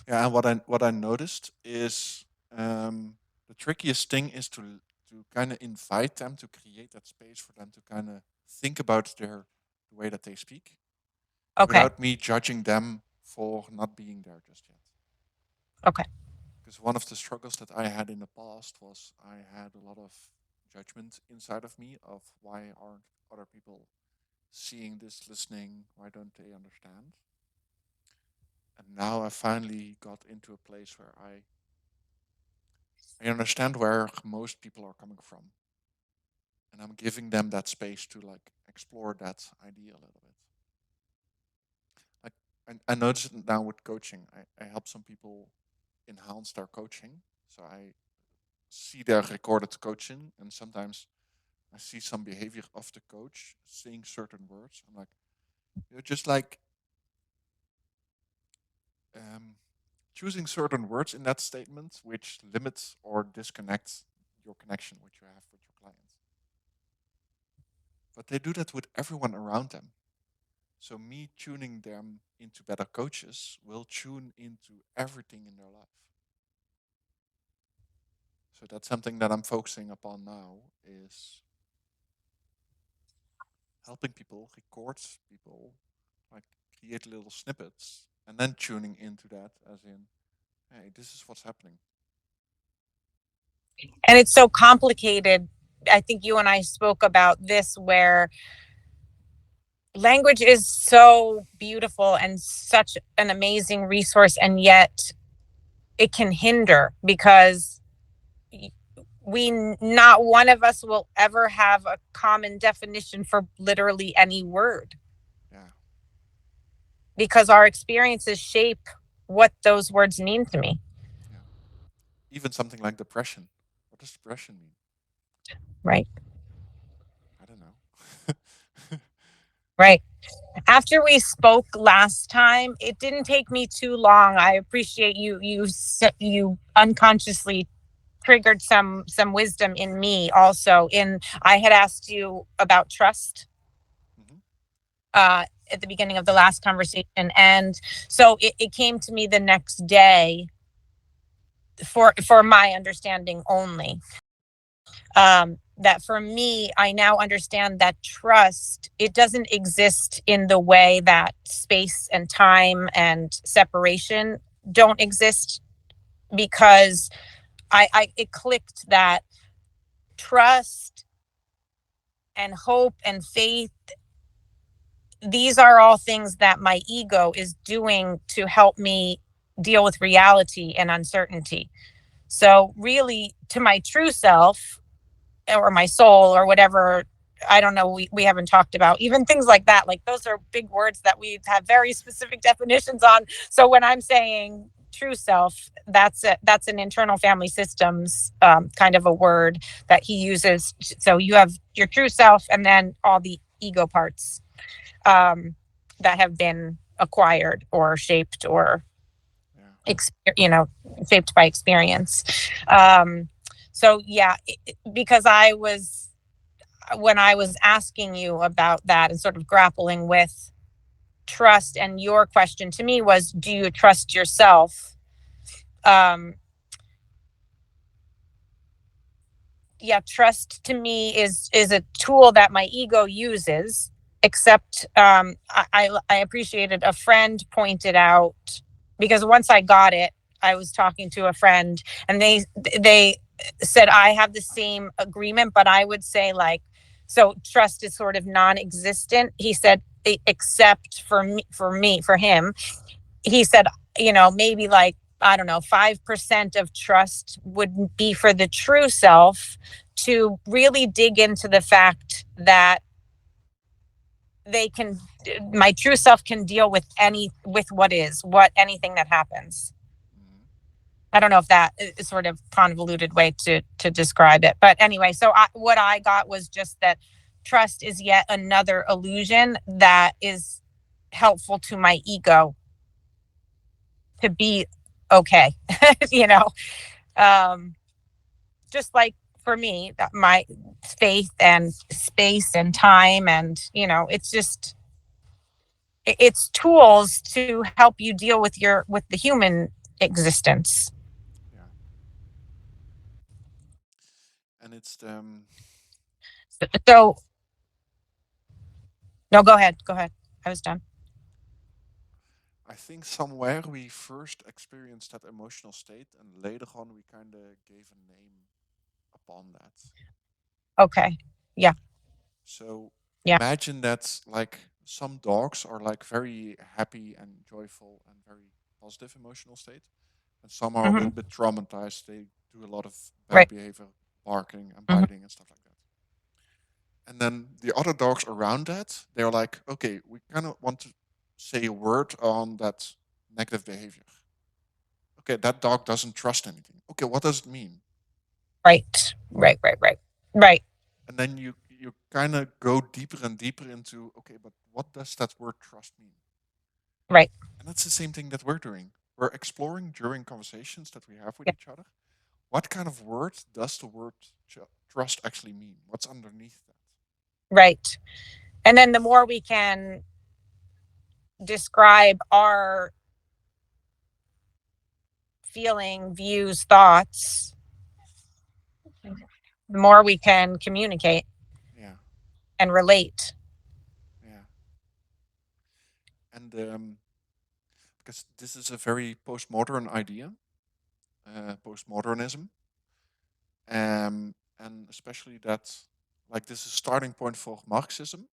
Yeah, and what I noticed is the trickiest thing is to kind of invite them, to create that space for them to kind of think about the way that they speak, Okay. without me judging them for not being there just yet. Okay. Because one of the struggles that I had in the past was I had a lot of judgment inside of me of why aren't other people seeing this, listening, why don't they understand? And now I finally got into a place where I understand where most people are coming from, and I'm giving them that space to like explore that idea a little bit. Like I notice it now with coaching. I help some people enhance their coaching, so I see their recorded coaching, and sometimes I see some behavior of the coach saying certain words. I'm like, you're just like choosing certain words in that statement which limits or disconnects your connection which you have with your clients. But they do that with everyone around them. So me tuning them into better coaches will tune into everything in their life. So that's something that I'm focusing upon now, is helping people record people, like create little snippets, and then tuning into that as in, hey, this is what's happening. And it's so complicated. I think you and I spoke about this, where language is so beautiful and such an amazing resource, and yet it can hinder, because not one of us will ever have a common definition for literally any word. Yeah. Because our experiences shape what those words mean to me. Yeah. Even something like depression. What does depression mean? Right. I don't know. Right. After we spoke last time, it didn't take me too long. I appreciate you unconsciously triggered some wisdom in me also. I had asked you about trust at the beginning of the last conversation, and so it came to me the next day, for my understanding only, that for me, I now understand that trust, it doesn't exist in the way that space and time and separation don't exist, because it clicked that trust and hope and faith, these are all things that my ego is doing to help me deal with reality and uncertainty. So really, to my true self, or my soul, or whatever, I don't know, we haven't talked about even things like that. Like, those are big words that we have very specific definitions on. So when I'm saying true self, that's an internal family systems kind of a word that he uses. So you have your true self, and then all the ego parts that have been acquired or shaped, or shaped by experience. So yeah, because when I was asking you about that and sort of grappling with trust, and your question to me was, do you trust yourself? Yeah, trust to me is a tool that my ego uses, except I appreciated, a friend pointed out, because once I got it, I was talking to a friend, and they said, I have the same agreement, but I would say, like, so trust is sort of non-existent. He said, except for him, he said, maybe like I don't know, 5% of trust would be for the true self to really dig into the fact that they can, my true self can deal with anything that happens. Mhm. I don't know if that is sort of convoluted way to describe it, but anyway, so what I got was just that trust is yet another illusion that is helpful to my ego to be okay. you know, just like for me, that my faith and space and time, and it's just it's tools to help you deal with the human existence. Yeah. And it's So no, go ahead, I was done. I think somewhere we first experienced that emotional state, and later on we kind of gave a name upon that. Okay. Yeah. So Yeah. imagine that like some dogs are like very happy and joyful and very positive emotional state, and some are a Hmm. little bit traumatized. They do a lot of bad Right. behavior, barking and Hmm. biting and stuff like that. And then the other dogs around that, they're like, okay, we kind of want to say a word on that negative behavior. Okay, that dog doesn't trust anything. Okay, what does it mean? Right. Right. And then you kind of go deeper and deeper into, okay, but what does that word trust mean? Right. And that's the same thing that we're doing. We're exploring during conversations that we have with Yeah. each other. What kind of word does the word trust actually mean? What's underneath that? Right. And then the more we can describe our feeling, views, thoughts, the more we can communicate Yeah, and relate. yeah. And because this is a very postmodern idea, postmodernism, and especially that, like, this is a starting point for Marxism.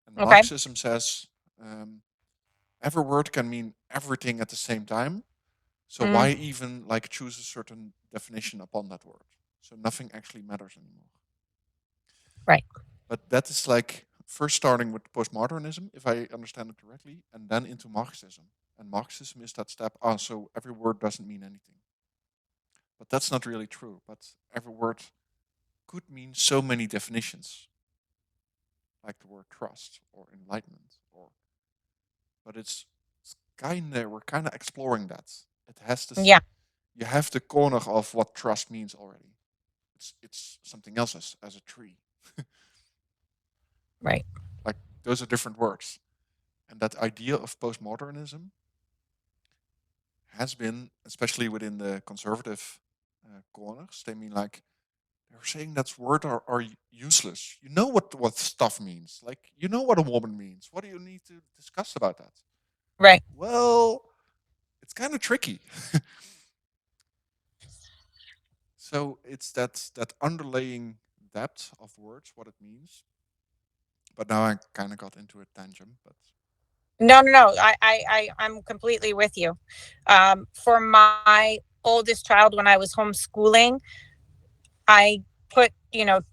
And Okay. Marxism says um, every word can mean everything at the same time. So Mm, why even like choose a certain definition upon that word? So nothing actually matters anymore. right. But that is like first starting with postmodernism, if I understand it correctly, and then into Marxism. And Marxism is that step. Ah, so every word doesn't mean anything. But that's not really true. But every word could mean so many definitions, like the word trust or enlightenment, or. But it's kind of we're kind of exploring that. It has this. Yeah. You have the corner of what trust means already. It's something else as a tree. Right. Like those are different words. And that idea of postmodernism has been, especially within the conservative corners, they mean like they're saying that words are useless. You know what stuff means. Like you know what a woman means. What do you need to discuss about that? Right. Well, it's kind of tricky. So it's that underlying depth of words, what it means. But now I kind of got into a tangent. But No. I'm completely with you. For my oldest child, when I was homeschooling, I put,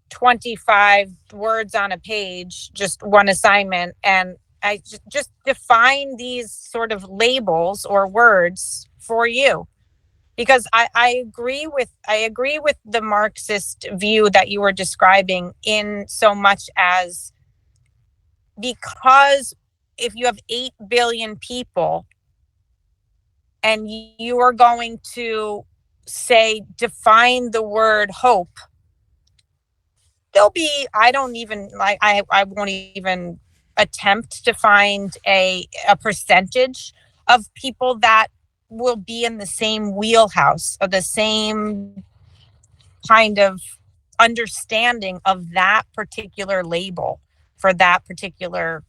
25 words on a page, just one assignment, and I just define these sort of labels or words for you. Because I agree with the Marxist view that you were describing, in so much as, because if you have 8 billion people and you are going to say define the word hope, there'll be, I don't even like, I won't even attempt to find a percentage of people that will be in the same wheelhouse, or the same kind of understanding of that particular label for that particular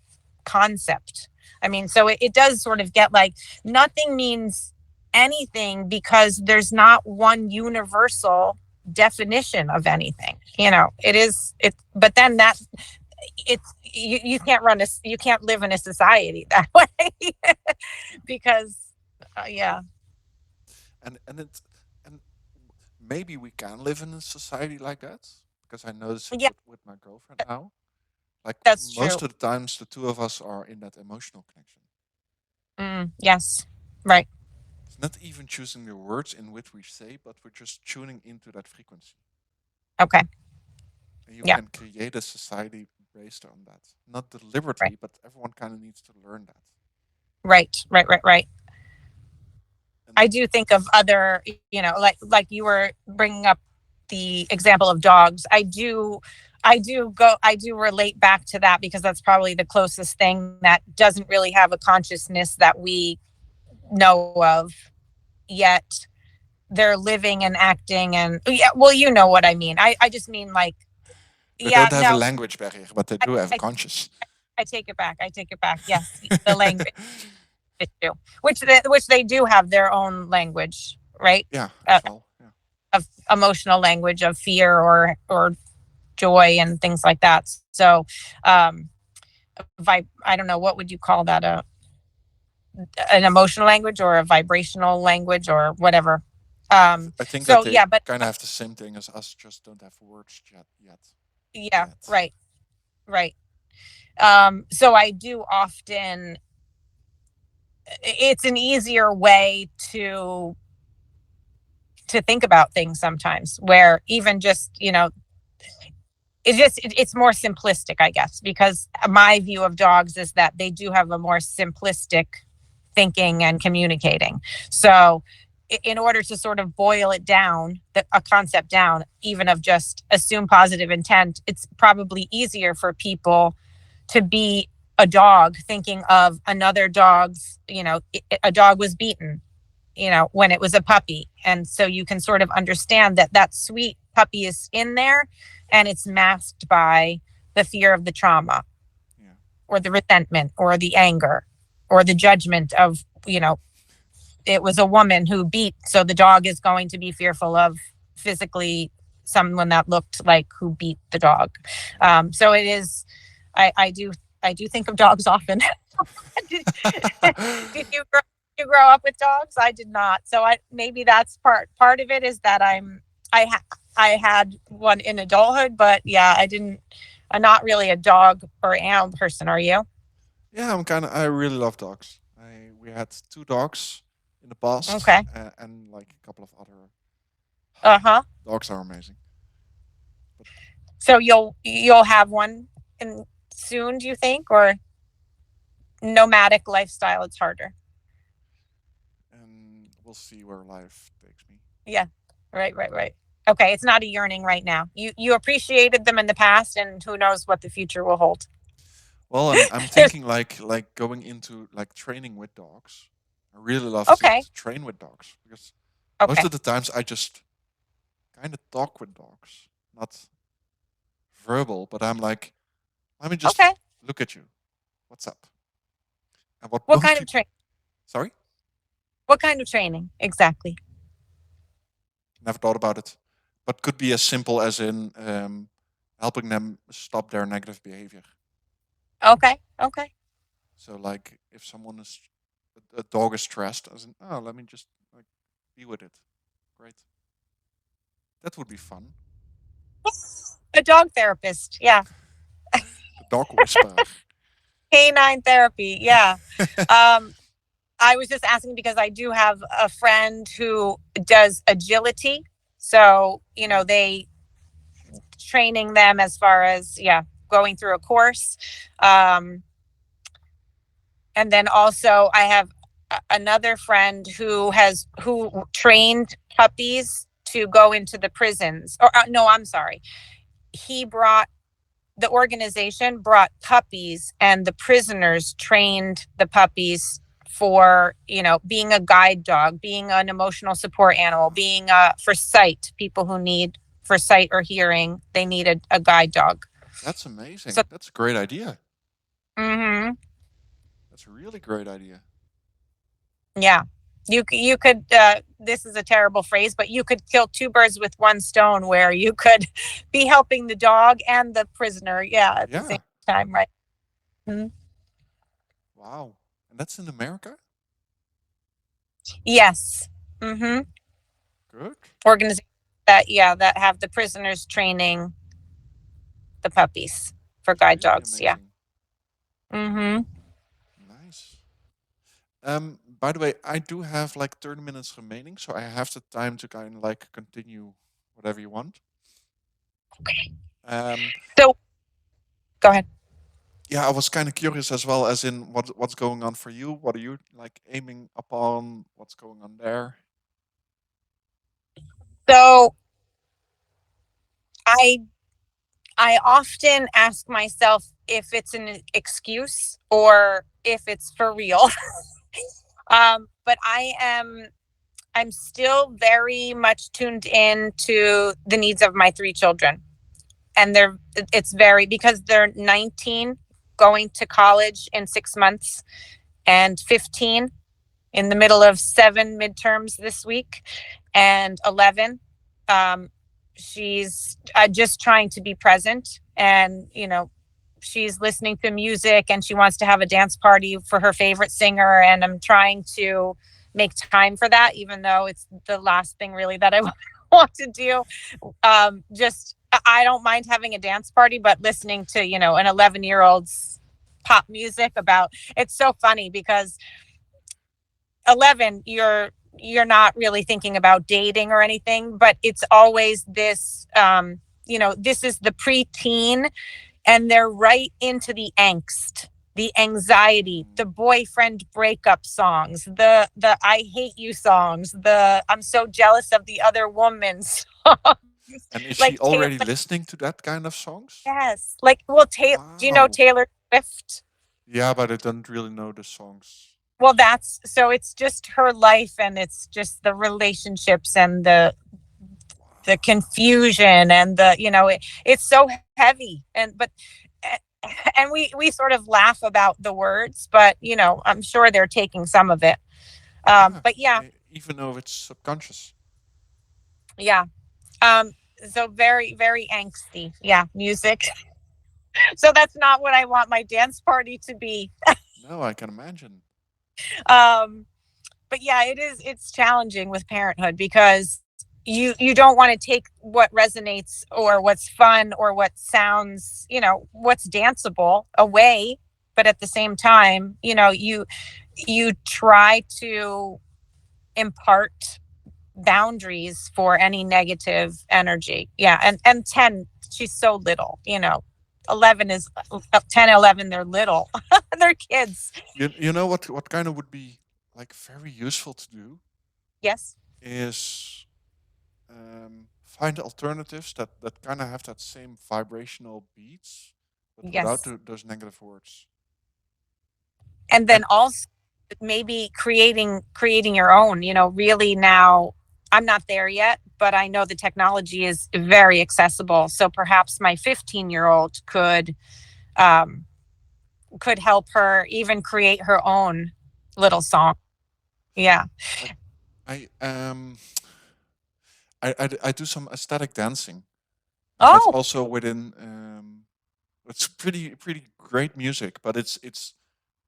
concept. I mean, so it does sort of get like, nothing means anything because there's not one universal definition of anything. It is it, but then that it's you can't live in a society that way because yeah. and it and maybe we can live in a society like that because I notice it Yeah, with my girlfriend now. Like that's most true. of the times, the two of us are in that emotional connection. Yes. Right. It's not even choosing the words in which we say, but we're just tuning into that frequency. Okay. And you Yeah. can create a society based on that. Not Right. deliberately, but everyone kind of needs to learn that. Right. Right. Right. Right. And I do think of other, like you were bringing up the example of dogs. I do relate back to that because that's probably the closest thing that doesn't really have a consciousness that we know of yet. They're living and acting and yeah, well, you know what I mean. I just mean like, they yeah, don't have a no, language barrier, but they I, do have a I, conscious. I take it back. I take it back. Yes, the language issue, which they do have their own language, right? Yeah, as well. Yeah. Of emotional language of fear or joy and things like that. So, um, I don't know, what would you call that? An emotional language or a vibrational language or whatever. I think that So they yeah, but kind of have the same thing as us, just don't have words yet. yeah, Yet. right, right. So I do often, it's an easier way to think about things sometimes where even just, it's more simplistic, I guess, because my view of dogs is that they do have a more simplistic thinking and communicating. So in order to sort of boil it down, a concept down, even of just assume positive intent, it's probably easier for people to be a dog thinking of another dog's, a dog was beaten, when it was a puppy. And so you can sort of understand that that sweet puppy is in there and it's masked by the fear of the trauma Yeah. or the resentment or the anger or the judgment of, it was a woman who beat. So the dog is going to be fearful of physically someone that looked like who beat the dog. So it is, I do think of dogs often. did, did you grow up with dogs? I did not. So maybe that's part of it is that I had one in adulthood, but yeah, I'm not really a dog or animal person. Are you? Yeah, I really love dogs. We had two dogs in the past, Okay. and like a couple of other. Uh-huh. Dogs are amazing. But So you'll have one in soon, do you think, or nomadic lifestyle? It's harder. and we'll see where life takes me. Yeah. Right. Right. Right. Okay. It's not a yearning right now. You appreciated them in the past, and who knows what the future will hold. Well, I'm There's thinking like going into like training with dogs. I really love okay. to train with dogs because most Okay. of the times I just kind of talk with dogs, not verbal, but I'm like, let me just Okay. look at you. What's up? And what What most kind of people, train? sorry, What kind of training exactly? never thought about it, but could be as simple as in helping them stop their negative behavior. Okay. Okay. So like if someone is a dog is stressed, as in, oh, let me just like be with it. Great. That would be fun. A dog therapist. Yeah. The dog whisperer. Canine therapy. Yeah. Um, I was just asking because I do have a friend who does agility. So, Mm. they training them as far as, yeah, going through a course. Um, and then also I have another friend who trained puppies to go into the prisons. Or no, I'm sorry. He brought the organization brought puppies and the prisoners trained the puppies for being a guide dog, being an emotional support animal, being for sight, people who need for sight or hearing, they need a guide dog. That's So amazing. That's a great idea. mhm, That's a really great idea. yeah, you could this is a terrible phrase, but you could kill two birds with one stone where you could be helping the dog and the prisoner, yeah, at the same Yeah. time, right? Mhm. Wow. And that's in America? Yes. Mm-hmm. Good. organizations that have the prisoners training the puppies for guide Really dogs. Yeah. amazing. Mm-hmm. Nice. By the way, I do have like 30 minutes remaining, so I have the time to kind of like continue whatever you want. Okay. Um, So go ahead. yeah, I was kind of curious as well as in what's going on for you. What are you like aiming upon? What's going on there? So I I often ask myself if it's an excuse or if it's for real. But I'm still very much tuned in to the needs of my three children. And it's very, because they're 19 going to college in 6 months and 15 in the middle of 7 midterms this week and 11. She's just trying to be present, and she's listening to music and she wants to have a dance party for her favorite singer, and I'm trying to make time for that, even though it's the last thing really that I want to do. Just I don't mind having a dance party, but listening to an 11-year-old's pop music about, it's so funny because 11, you're not really thinking about dating or anything, but it's always this this is the preteen, and they're right into the angst, the anxiety, the boyfriend breakup songs, the I hate you songs, the I'm so jealous of the other woman songs. And is she like Taylor, already listening to that kind of songs? yes, like, well, do you know Wow. Taylor Swift? Yeah, but I don't really know the songs. Well, that's so it's just her life, and it's just the relationships and the confusion, and it's so heavy, and we sort of laugh about the words, but I'm sure they're taking some of it. Yeah, But yeah. even though it's subconscious. Yeah. um so very, very angsty, yeah, music. So that's not what I want my dance party to be. No, I can imagine. um but yeah, it's challenging with parenthood, because you don't want to take what resonates or what's fun or what sounds, what's danceable away, but at the same time, you try to impart boundaries for any negative energy. Yeah, and 10, she's so little, 11 is 10, 11, they're little. They're kids. You know what kind of would be like very useful to do Yes. is find alternatives that kind of have that same vibrational beats, but without Yes. those negative words. And then And also maybe creating your own, really. Now I'm not there yet, but I know the technology is very accessible, so perhaps my 15-year-old um could help her even create her own little song. Yeah. like I I do some aesthetic dancing, and that's Oh, also within it's pretty great music, but it's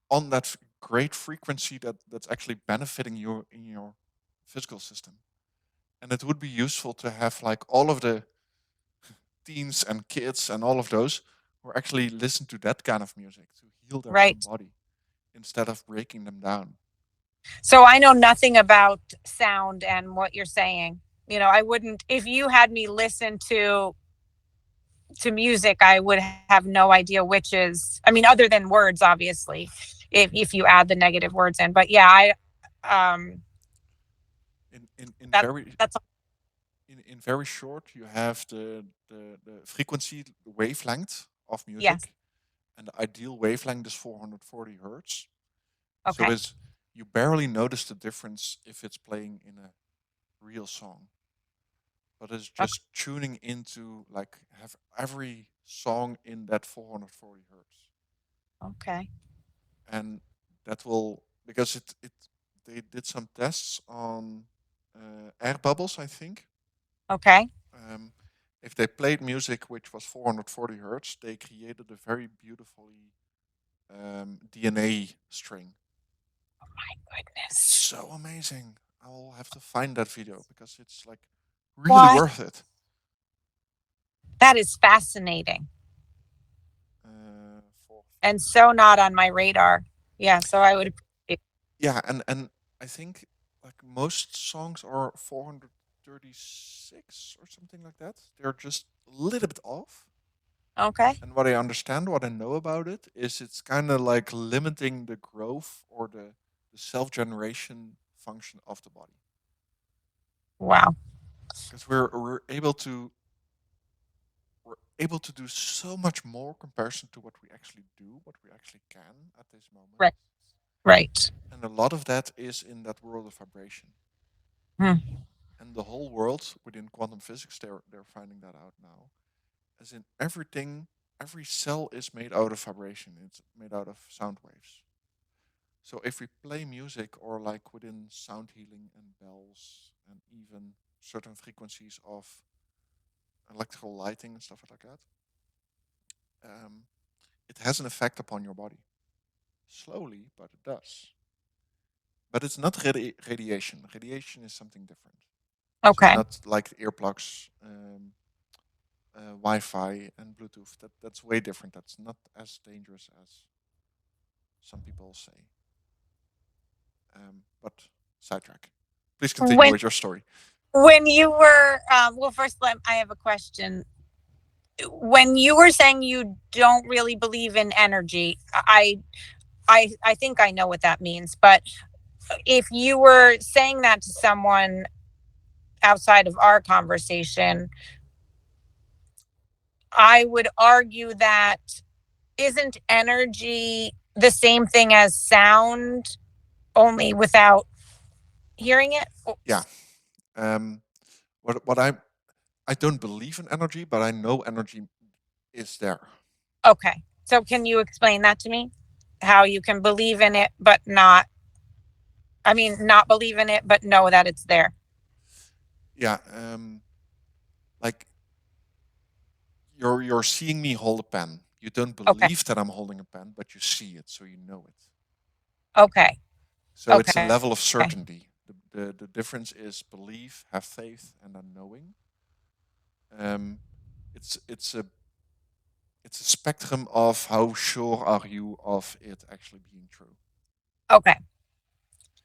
on that great frequency that's actually benefiting you in your physical system. And it would be useful to have like all of the teens and kids and all of those who actually listen to that kind of music to heal their own right. body instead of breaking them down. So I know nothing about sound and what you're saying. I wouldn't, if you had me listen to music, I would have no idea which is, I mean, other than words, obviously, if you add the negative words in. But yeah, um In that very that's in very short, you have the frequency the wavelength of yes. music, and the ideal wavelength is 440 hertz. So Okay. it's you barely notice the difference if it's playing in a real song, but it's Okay. just tuning into like have every song in that 440 hertz, Okay. and that will because it they did some tests on air bubbles, I think. Okay. Um, if they played music which was 440 hertz, they created a very beautifully DNA string. My It's goodness. so amazing. I'll have to find that video because it's like really Why? worth it. That is fascinating For and so not on my radar. Yeah, so I would appreciate. yeah, and I think like most songs are 436 or something like that. They're just a little bit off. Okay. And what I understand, what I know about it, is it's kind of like limiting the growth or the self-generation function of the body. Wow. Because we're able to do so much more comparison to what we actually do, what we actually can at this moment. Right. Right. And a lot of that is in that world of vibration. Hmm. And the whole world within quantum physics, they're finding that out now. As in everything, every cell is made out of vibration. It's made out of sound waves. So if we play music or like within sound healing and bells and even certain frequencies of electrical lighting and stuff like that, it has an effect upon your body. Slowly, but it does. But it's not radiation. Radiation is something different. So Okay. not like earplugs, Wi-Fi, and Bluetooth. That's way different. That's not as dangerous as some people say. But sidetrack. Please continue When with your story. when you were well, first I have a question. When you were saying you don't really believe in energy, I think I know what that means, but if you were saying that to someone outside of our conversation, I would argue that isn't energy the same thing as sound, only without hearing it? Yeah. What I don't believe in energy, but I know energy is there. Okay. So can you explain that to me? How you can believe in it, but not, I mean, not believe in it, but know that it's there. Yeah. Like you're seeing me hold a pen. You don't Okay. believe that I'm holding a pen, but you see it, so you know it. Okay. So it's a Okay. level of certainty. The difference is belief, have faith, and then knowing. It's a spectrum of how sure are you of it actually being true. Okay.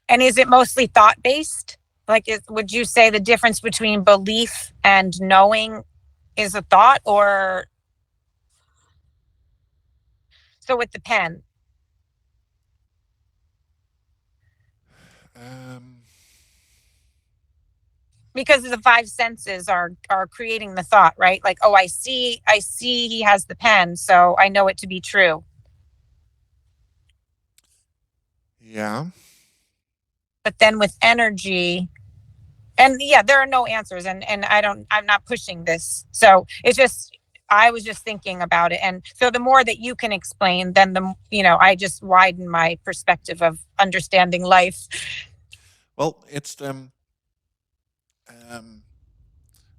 And is it mostly thought based? Like, would you say the difference between belief and knowing is a thought, or so with the pen? Um, Because the five senses are creating the thought, right? Like, oh, I see he has the pen, so I know it to be true. yeah. But then with energy, and yeah, there are no answers, and I'm not pushing this. So it's just, I was just thinking about it. And so the more that you can explain, then I just widen my perspective of understanding life. Well, it's the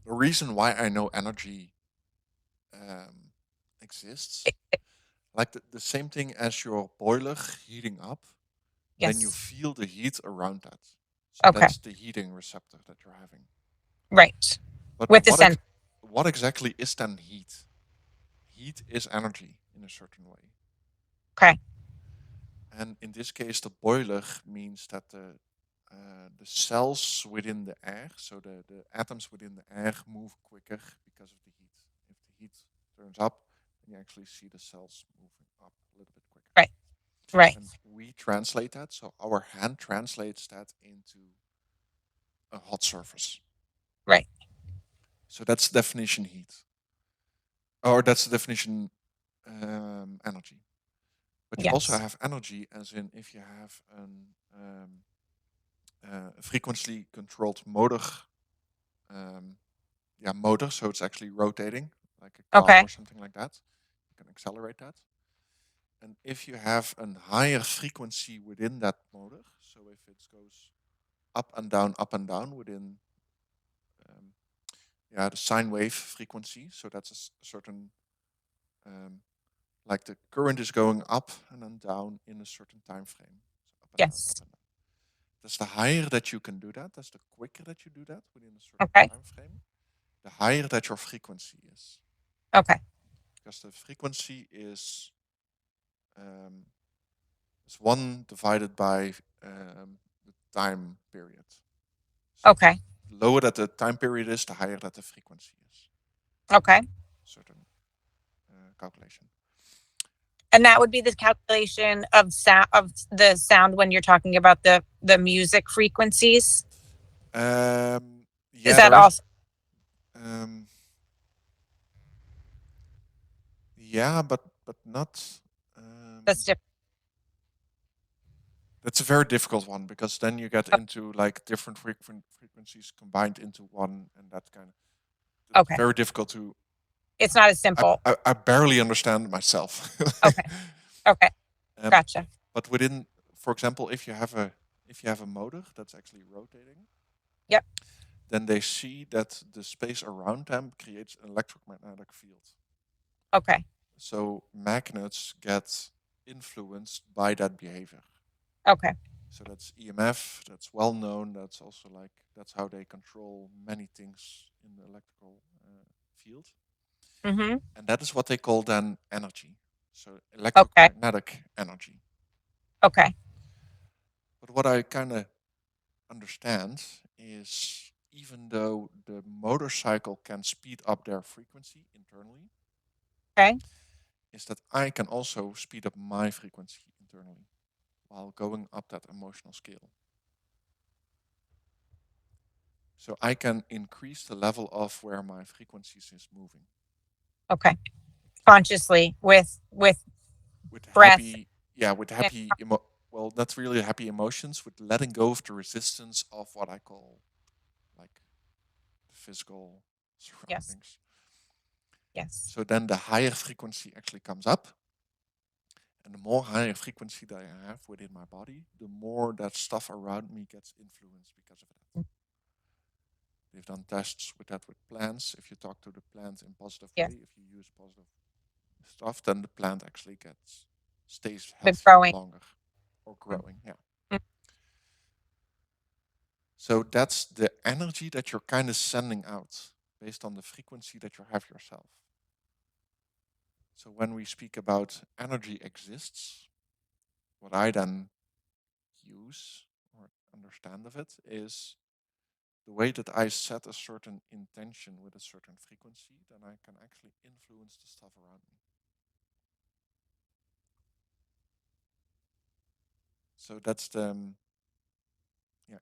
reason why I know energy exists. Like the same thing as your boiler heating up, then you Yes. feel the heat around that. So Okay. that's the heating receptor that you're having. Right. But With the sense. what exactly is then heat? Heat is energy in a certain way. Okay. And in this case, the boiler means that the cells within the air, so the atoms within the air, move quicker because of the heat. If the heat turns up, then you actually see the cells moving up a little bit quicker. Right. Right. And we translate that, so our hand translates that into a hot surface. Right. So that's the definition heat, or that's the definition energy. But you also Yes. have energy, as in if you have a frequency controlled motor, motor, so it's actually rotating like a car Okay. or something like that. You can accelerate that. And if you have a higher frequency within that motor, so if it goes up and down within the sine wave frequency, so that's a certain like the current is going up and then down in a certain time frame. So up and down, Yes. up and down. That's the higher that you can do that. That's the quicker that you do that within a certain Okay. time frame. The higher that your frequency is. Okay. Because the frequency is 1 divided by the time period. So Okay. the lower that the time period is, the higher that the frequency is. Okay. Certain calculation. And that would be the calculation of the sound when you're talking about the music frequencies. Yeah, Is that also? Yeah, but not. That's different. That's a very difficult one because then you get into like different frequencies combined into one, and that kind of Okay. very difficult to. It's not as simple. I barely understand myself. Okay. Okay. Gotcha. But within, for example, if you have a motor that's actually rotating, yep, then they see that the space around them creates an electromagnetic field. Okay. So magnets get influenced by that behavior. Okay. So that's EMF, that's well known, that's also like, that's how they control many things in the electrical field. Mm-hmm. And that is what they call then energy. So electromagnetic energy. Okay. But what I kind of understand is even though the motorcycle can speed up their frequency internally, okay, is that I can also speed up my frequency internally while going up that emotional scale. So I can increase the level of where my frequencies is moving. Okay. Consciously with breath. Happy, yeah, with happy well, not really happy emotions, with letting go of the resistance of what I call like the physical surroundings. Yes. So then the higher frequency actually comes up. And the more higher frequency that I have within my body, the more that stuff around me gets influenced because of that. They've done tests with that with plants. If you talk to the plant in positive way, if you use positive stuff, then the plant actually stays healthy longer or growing. Yeah. Mm-hmm. So that's the energy that you're kind of sending out based on the frequency that you have yourself. So when we speak about energy exists, what I then use or understand of it is the way that I set a certain intention with a certain frequency, then I can actually influence the stuff around me. So that's the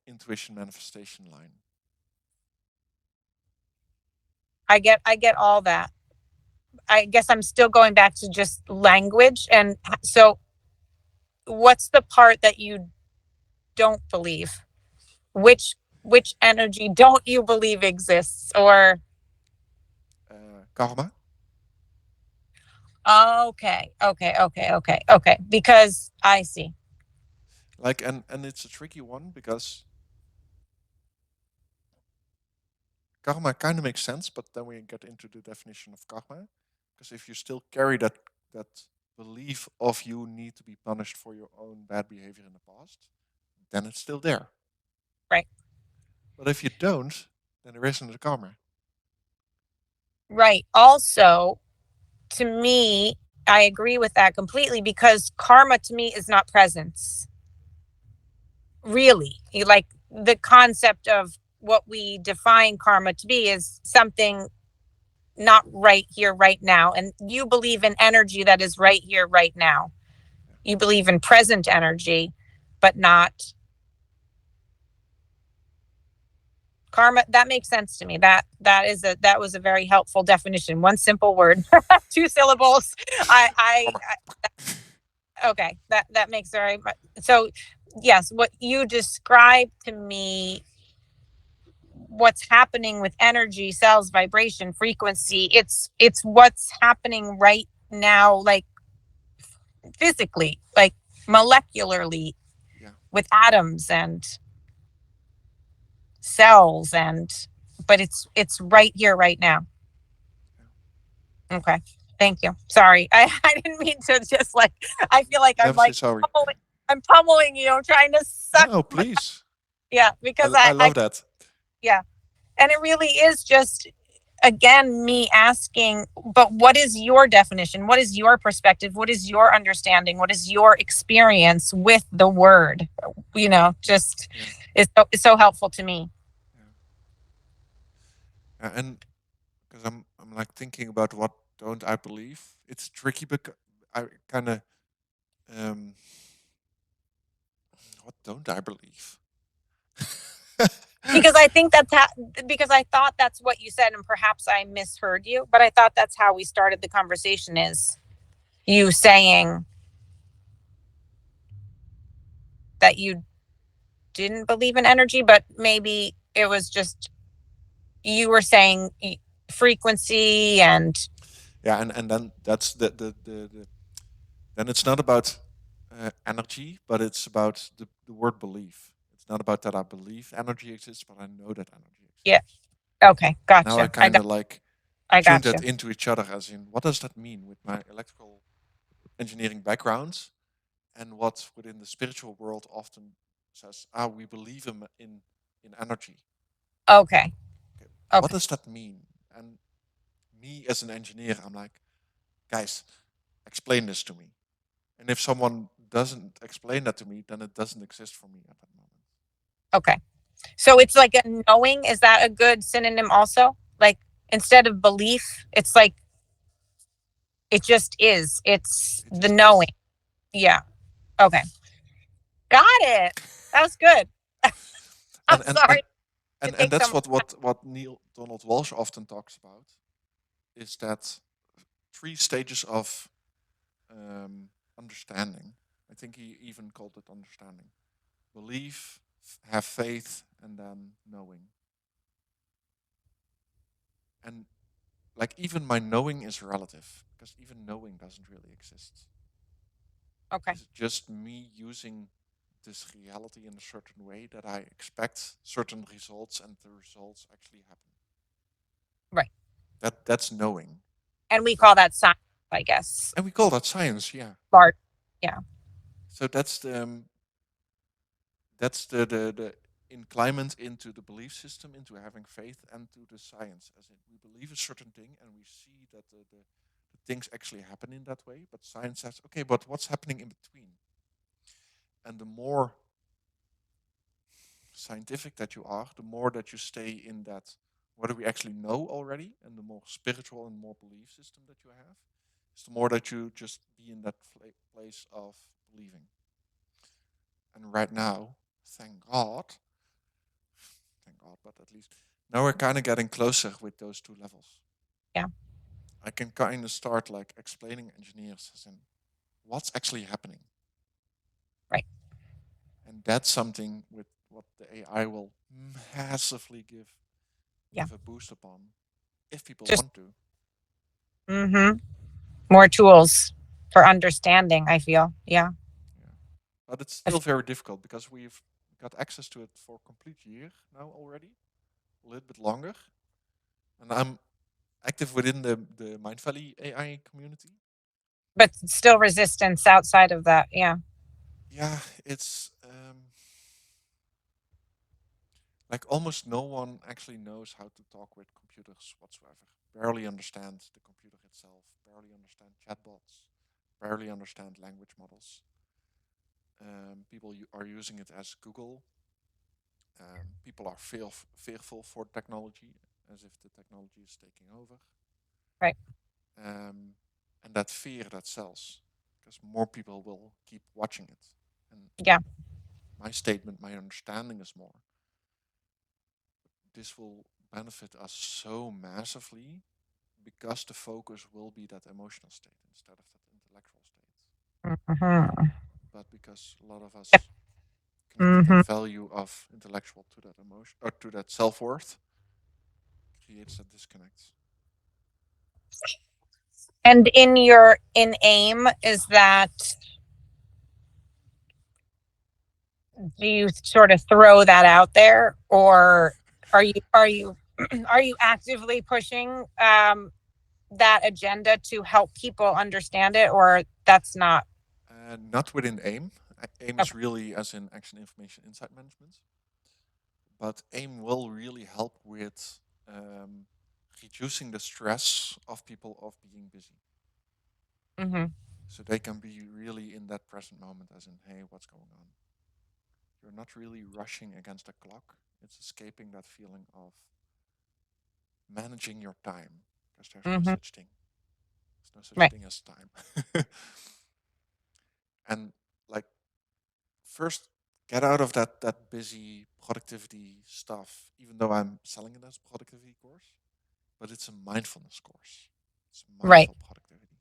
intuition manifestation line. I get all that. I guess I'm still going back to just language. And so what's the part that you don't believe? Which energy don't you believe exists? Or karma. Okay. Because I see. Like, and it's a tricky one because karma kind of makes sense, but then we get into the definition of karma. Because if you still carry that belief of you need to be punished for your own bad behavior in the past, then it's still there. Right. But if you don't, then there isn't the karma. Right. Also, to me, I agree with that completely because karma to me is not presence. Really, like the concept of what we define karma to be is something not right here, right now. And you believe in energy that is right here, right now. You believe in present energy, but not karma. That makes sense to me. That was a very helpful definition. One simple word, 2 syllables. Okay, that makes very much. So yes, what you described to me, what's happening with energy, cells, vibration, frequency, it's what's happening right now, like physically, like molecularly, with atoms and cells, but it's right here, right now. Okay, thank you. Sorry, I didn't mean to just like, I feel like I'm like sorry. I'm pummeling you. I'm trying to suck. No, please. Yeah, because I I love that. yeah. And it really is just, again, me asking, but what is your definition? What is your perspective? What is your understanding? What is your experience with the word? Just Yeah. it's so helpful to me. Yeah. And because I'm like thinking about what don't I believe. It's tricky because I kind of um, what don't I believe? Because I think because I thought that's what you said, and perhaps I misheard you, but I thought that's how we started the conversation, is you saying that you didn't believe in energy, but maybe it was just you were saying frequency and Yeah, and then that's the then it's not about energy, but it's about the word belief. It's not about that I believe energy exists, but I know that energy yeah. exists. Okay, Now I gotcha. kind of like I tuned gotcha. that into each other, as in what does that mean with my electrical engineering background, and what within the spiritual world often says, we believe in energy. Okay. Okay, what Okay. does that mean? And me as an engineer, I'm like, guys, explain this to me. And if someone doesn't explain that to me, then it doesn't exist for me at that moment. Okay. So it's like a knowing. Is that a good synonym also? Like, instead of belief, it's like it just is. It's It the just knowing. is. Yeah. Okay. Got it. That was good. I'm and and and sorry. It and takes so that's much what Neil Donald Walsh often talks about, is that three stages of understanding. I think he even called it understanding: belief, have faith, and then knowing. And like even my knowing is relative because even knowing doesn't really exist. Okay. It's just me using this reality in a certain way that I expect certain results, and the results actually happen. Right. That's knowing. And we call that science, I guess. And we call that science, yeah. Bart. Yeah. So that's the inclement into the belief system, into having faith, and to the science, as in we believe a certain thing and we see that the things actually happen in that way, but science says, okay, but what's happening in between? And the more scientific that you are, the more that you stay in that what do we actually know already, and the more spiritual and more belief system that you have, is the more that you just be in that place of believing. And right now, thank God, but at least now we're kind of getting closer with those two levels. Yeah. I can kind of start like explaining engineers as in what's actually happening. Right. And that's something with what the AI will massively Yeah. give a boost upon if people Just want to. more tools for understanding, I feel. Yeah. Yeah. But it's still very difficult because we've got access to it for a complete year now already, a little bit longer. And I'm active within the Mind Valley AI community. But still resistance outside of that. Yeah. Yeah, it's like almost no one actually knows how to talk with computers whatsoever. Barely understand the computer itself, barely understand chatbots, barely understand language models. People are using it as Google. People are fearful for technology, as if the technology is taking over. Right. And that fear that sells, because more people will keep watching it. And Yeah. my statement, my understanding is more. This will benefit us so massively because the focus will be that emotional state instead of that intellectual state. Mm-hmm. But because a lot of us connected Mm-hmm. that value of intellectual to that emotion or to that self worth, creates that disconnect. And in AIM, is that, do you sort of throw that out there, or are you are you actively pushing that agenda to help people understand it, or that's not? Not within AIM. AIM Okay. is really as in action, information, insight management. but AIM will really help with reducing the stress of people of being busy. Mm-hmm. So they can be really in that present moment, as in, hey, what's going on? You're not really rushing against the clock. It's escaping that feeling of managing your time, because there's no Mm-hmm. such thing. There's no such Right. thing as time. And like, first, get out of that busy productivity stuff. Even though I'm selling it as a productivity course, but it's a mindfulness course. It's Right. mindful productivity.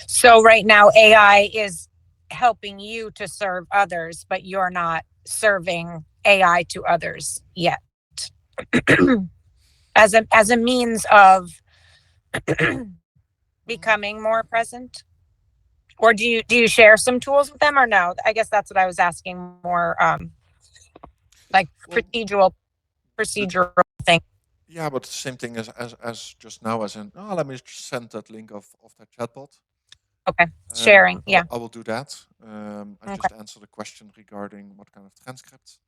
So right now AI is helping you to serve others, but you're not serving AI to others yet. as a means of becoming more present. Or do you share some tools with them, or no? I guess that's what I was asking more like Well, procedural thing. yeah, but the same thing as just now, as in, oh, let me just send that link of that chatbot. Okay. Sharing. Yeah. I will do that. I Okay. just answered a question regarding what kind of transcript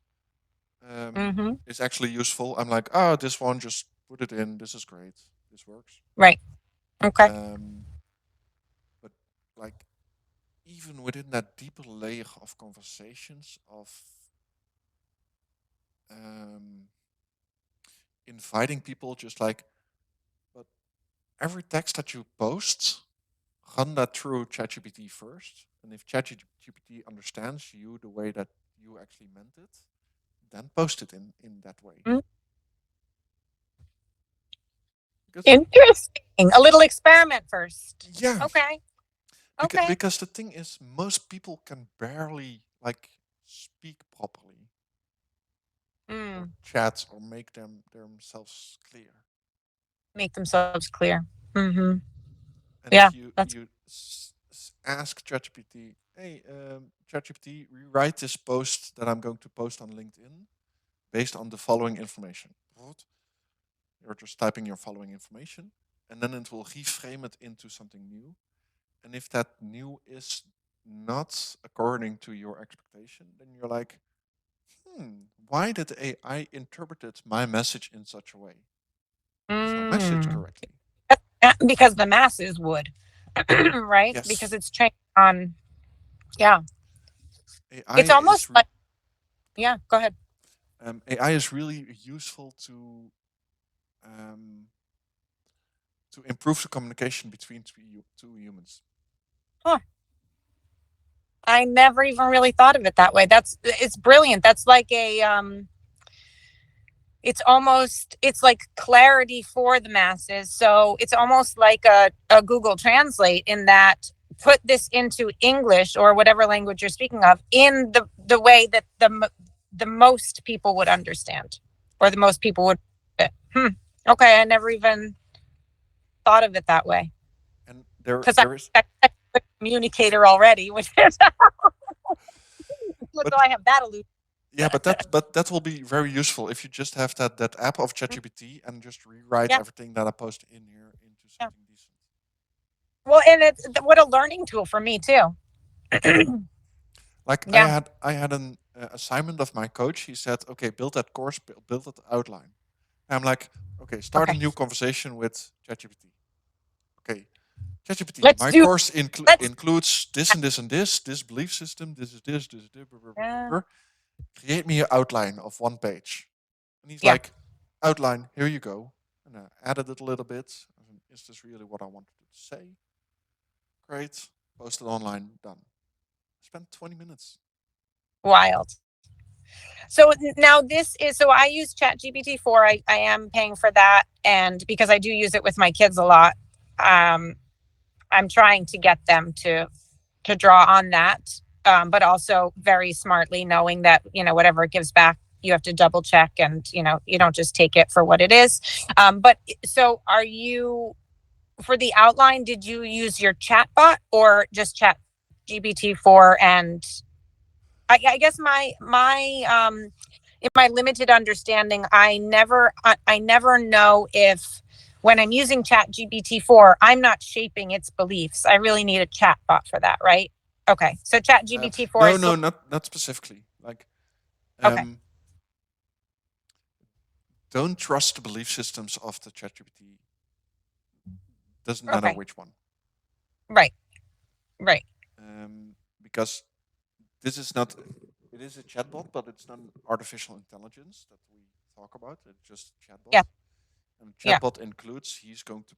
Mm-hmm. is actually useful. I'm like, oh, this one, just put it in. This is great. This works. Right. Okay. But like, even within that deeper layer of conversations of inviting people, just like, but every text that you post, run that through ChatGPT first. And if ChatGPT understands you the way that you actually meant it, then post it in that way. Mm. Because, Interesting. A little experiment first. yeah. Okay. Okay. Because the thing is, most people can barely like speak properly or chat or make themselves clear. Make themselves clear. Mm-hmm. And Yeah. if you ask ChatGPT, hey, ChatGPT, rewrite this post that I'm going to post on LinkedIn based on the following information. You're just typing your following information, and then it will reframe it into something new. And if that new is not according to your expectation, then you're like, why did AI interpret my message in such a way? There's no message correctly. Because the masses would, right? Yes. Because it's trained on, yeah. AI It's almost is like, yeah, go ahead. AI is really useful to improve the communication between two humans. Huh. I never even really thought of it that way. It's brilliant. That's like it's like clarity for the masses. So it's almost like a Google Translate, in that put this into English or whatever language you're speaking of in the way that the most people would understand, or the most people would. Okay, I never even thought of it that way. And Because there is, I'm a communicator already, which is so I have that illusion. yeah, but that will be very useful if you just have that app of ChatGPT and just rewrite everything that I post in here into something decent. Well, and it's what a learning tool for me too. Like, I had an assignment of my coach. He said, okay, build that course, build that outline. And I'm like, okay, start a new conversation with ChatGPT. Okay, ChatGPT, my course includes this and this and this belief system, this is this, create me an outline of 1 page. And he's like, outline, here you go. And I added it a little bit. Is this really what I wanted to say? Great. Post it online, done. Spent 20 minutes. Wild. So now so I use ChatGPT 4. I am paying for that. And because I do use it with my kids a lot, I'm trying to get them to draw on that. But also very smartly knowing that, whatever it gives back, you have to double check, and, you don't just take it for what it is. But so are you, for the outline, did you use your chatbot or just ChatGPT 4? And I guess my in my limited understanding, I never know if, when I'm using ChatGPT 4, I'm not shaping its beliefs. I really need a chatbot for that, right? Okay, so ChatGPT 4 no, not specifically. Like, okay. don't trust the belief systems of the ChatGPT. Doesn't matter Okay. which one. Right. Right. Because this is not, it is a chatbot, but it's not an artificial intelligence that we talk about. It's just a chatbot. Yeah. And Yeah. chatbot includes he's going to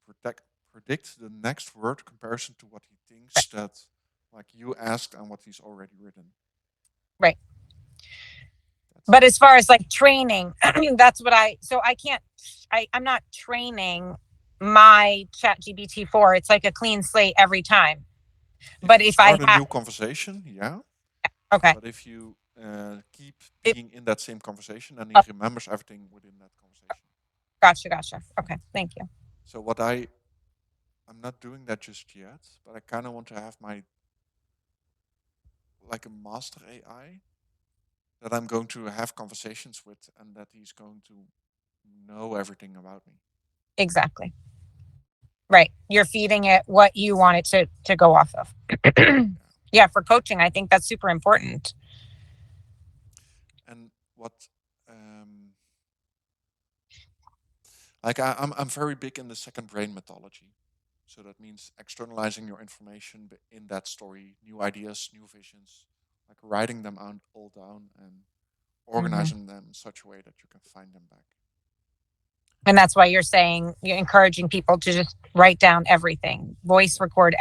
predict the next word comparison to what he thinks that like you asked and what he's already written. Right. But as far as like training, that's what I'm not training my ChatGPT 4. It's like a clean slate every time. But you if I start a have, new conversation, yeah. okay, But if you keep being in that same conversation, and he oh, remembers everything within that conversation. gotcha. Okay, thank you. So I'm not doing that just yet, but I kind of want to have my like a master AI that I'm going to have conversations with, and that he's going to know everything about me. Exactly. Right. You're feeding it what you want it to go off of. Yeah, for coaching, I think that's super important. And what like I'm very big in the second brain methodology. So that means externalizing your information in that story, new ideas, new visions, like writing them out all down and organizing them in such a way that you can find them back. And that's why you're saying you're encouraging people to just write down everything, voice record.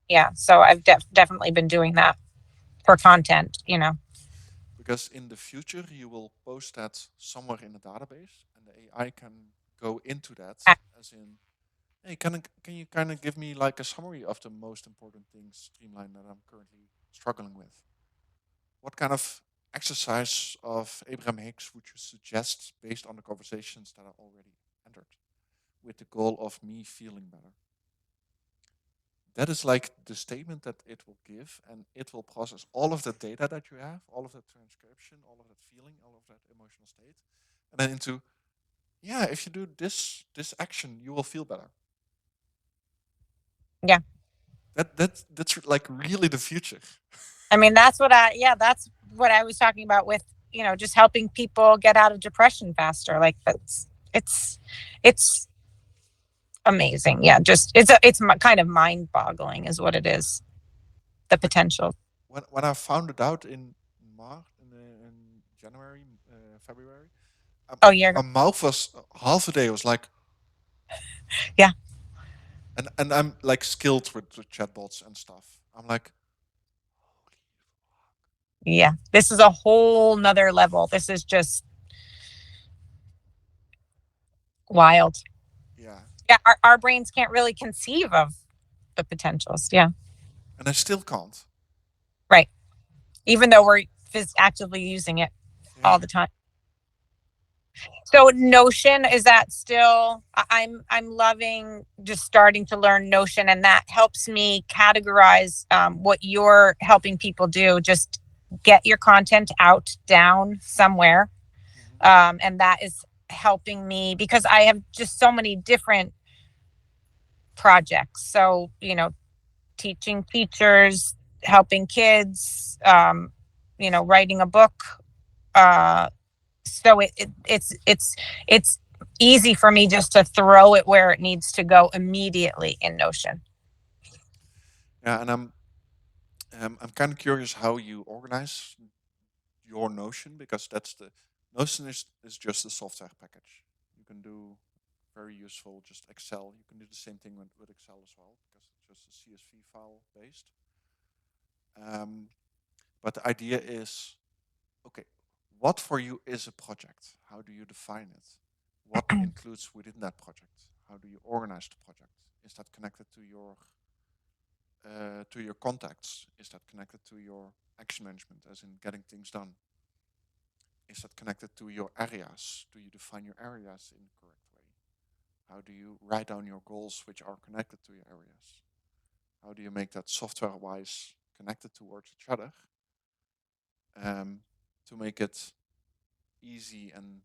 Yeah. So I've definitely been doing that for content, Because in the future, you will post that somewhere in a database, and the AI can go into that, as in, hey, can you kind of give me like a summary of the most important things, Streamline, that I'm currently struggling with? What kind of exercise of Abraham Hicks would you suggest based on the conversations that are already entered, with the goal of me feeling better? That is like the statement that it will give, and it will process all of the data that you have, all of that transcription, all of that feeling, all of that emotional state, and then into, yeah, if you do this action, you will feel better. Yeah. That's like really the future. I mean, that's what I was talking about with, just helping people get out of depression faster. Like it's amazing. Yeah. Just, it's kind of mind boggling is what it is. The potential. When I found it out in March, in January, February, Oh, yeah. my mouth was half a day. Was like, Yeah. And I'm like skilled with chatbots and stuff. I'm like, Yeah. This is a whole nother level. This is just wild. yeah. Yeah. Our brains can't really conceive of the potentials. Yeah. And I still can't. Right. Even though we're actively using it all the time. So Notion, is that still, I'm loving just starting to learn Notion, and that helps me categorize what you're helping people do. Just get your content out down somewhere. And that is helping me because I have just so many different projects. So, teaching teachers, helping kids, writing a book. So it's easy for me just to throw it where it needs to go immediately in Notion. Yeah, and I'm kind of curious how you organize your Notion, because Notion is just a software package. You can do very useful just Excel. You can do the same thing with Excel as well, because it's just a CSV file based. But the idea is, okay, what for you is a project? How do you define it? What includes within that project? How do you organize the project? Is that connected to your contacts? Is that connected to your action management, as in getting things done? Is that connected to your areas? Do you define your areas in the correct way? How do you write down your goals which are connected to your areas? How do you make that software-wise connected towards each other, to make it easy and,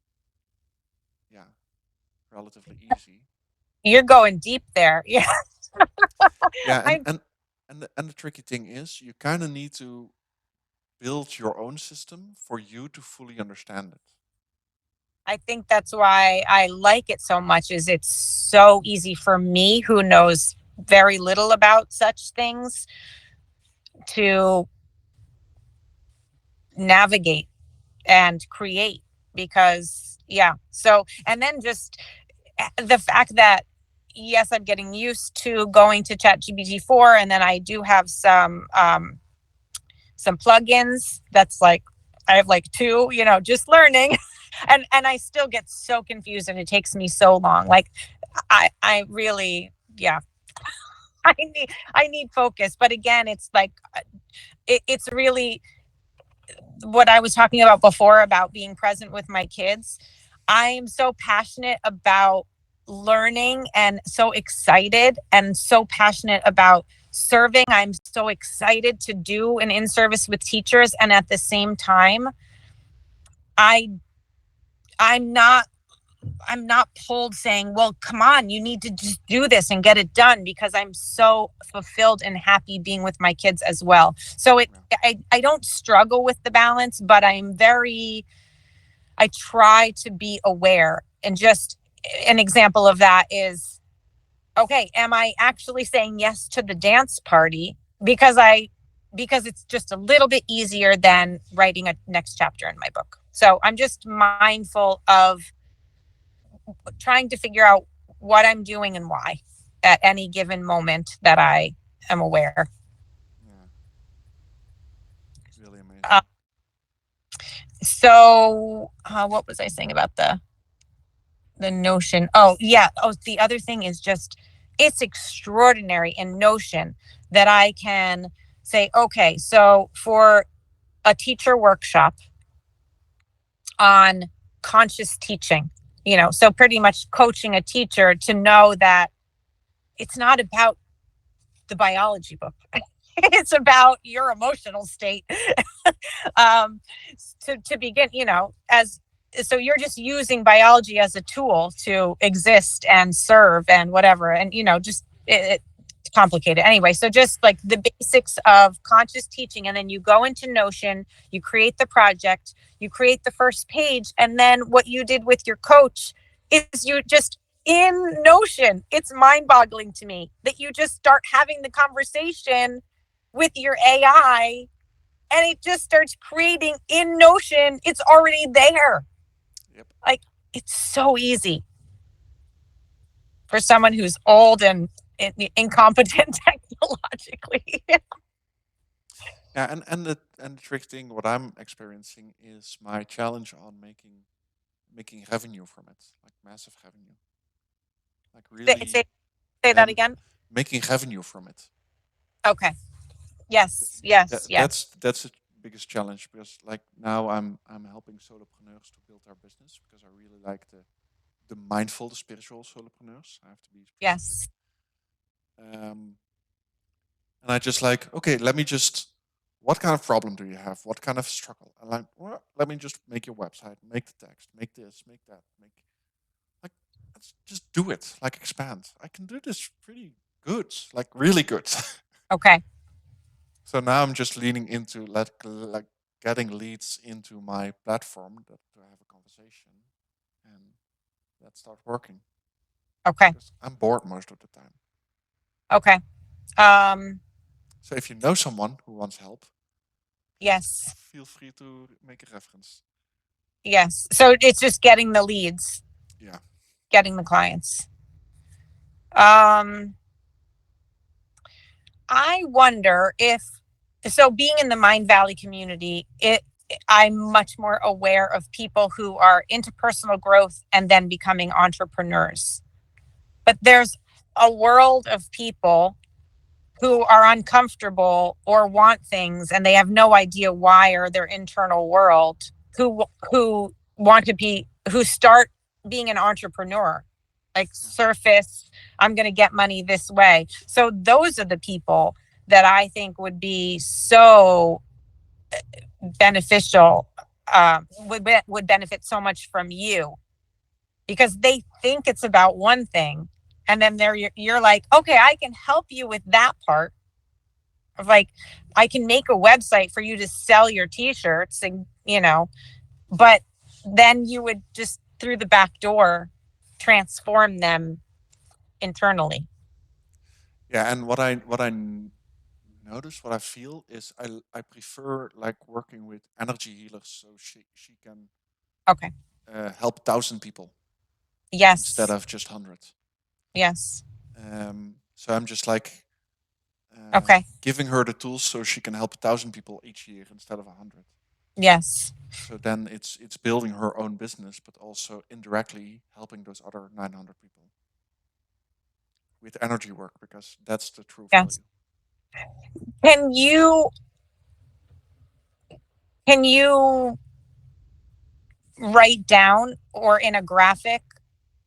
yeah, relatively easy? You're going deep there. Yeah. Yeah, and the tricky thing is, you kind of need to build your own system for you to fully understand it. I think that's why I like it so much, is it's so easy for me, who knows very little about such things, to navigate and create. Because so, and then just the fact that, yes, I'm getting used to going to ChatGPT 4, and then I do have some plugins. That's like, I have like 2, just learning. and I still get so confused, and it takes me so long. Like, I really, I need focus. But again, it's like, it's really what I was talking about before, about being present with my kids. I'm so passionate about learning, and so excited, and so passionate about serving. I'm so excited to do an in-service with teachers. And at the same time, I'm not pulled saying, well, come on, you need to just do this and get it done, because I'm so fulfilled and happy being with my kids as well. So I don't struggle with the balance, but I try to be aware. And just an example of that is, okay, am I actually saying yes to the dance party because it's just a little bit easier than writing a next chapter in my book? So I'm just mindful of trying to figure out what I'm doing and why at any given moment that I am aware. Yeah. Really amazing. So what was I saying about the Notion? Oh, yeah. Oh, the other thing is just, it's extraordinary in Notion that I can say, okay, so for a teacher workshop on conscious teaching, so pretty much coaching a teacher to know that it's not about the biology book. It's about your emotional state. To begin, so you're just using biology as a tool to exist and serve and whatever. And, just it's complicated. Anyway, so just like the basics of conscious teaching. And then you go into Notion, you create the project, you create the first page. And then what you did with your coach is, you just, in Notion, it's mind-boggling to me that you just start having the conversation with your AI, and it just starts creating in Notion. It's already there. Yep. Like, it's so easy for someone who's old and incompetent technologically. Yeah, and the trick thing, what I'm experiencing, is my challenge on making revenue from it, like massive revenue, like really Say that again. making revenue from it. Okay. Yes. Yes. Yes. That's the biggest challenge, because like now I'm helping solopreneurs to build their business, because I really like the mindful, the spiritual solopreneurs. I have to be specific. Yes. And I just like, okay, let me just, what kind of problem do you have? What kind of struggle? And like, well, let me just make your website, make the text, make this, make that, let's just do it, like expand. I can do this pretty good, like really good. Okay. So now I'm just leaning into like getting leads into my platform to have a conversation, and that starts working. Okay. I'm bored most of the time. Okay. So if you know someone who wants help, yes, feel free to make a reference. Yes. So it's just getting the leads. Yeah. Getting the clients. I wonder if, so being in the Mindvalley community, I'm much more aware of people who are into personal growth and then becoming entrepreneurs. But there's a world of people who are uncomfortable or want things, and they have no idea why, or their internal world, who want to be, who start being an entrepreneur, like surface, I'm going to get money this way. So those are the people that I think would be so beneficial, would benefit so much from you, because they think it's about one thing, and then you're like, okay, I can help you with that part of, like, I can make a website for you to sell your t-shirts, and but then you would just through the back door transform them internally. Yeah, and what I notice, what I feel is I prefer like working with energy healers, so she can Okay. help 1,000 people Yes. instead of just 100. Yes. So I'm just like Okay. giving her the tools so she can help 1,000 people each year instead of 100. Yes. So then it's building her own business, but also indirectly helping those other 900 people with energy work, because that's the true Yes. value. Can you write down or in a graphic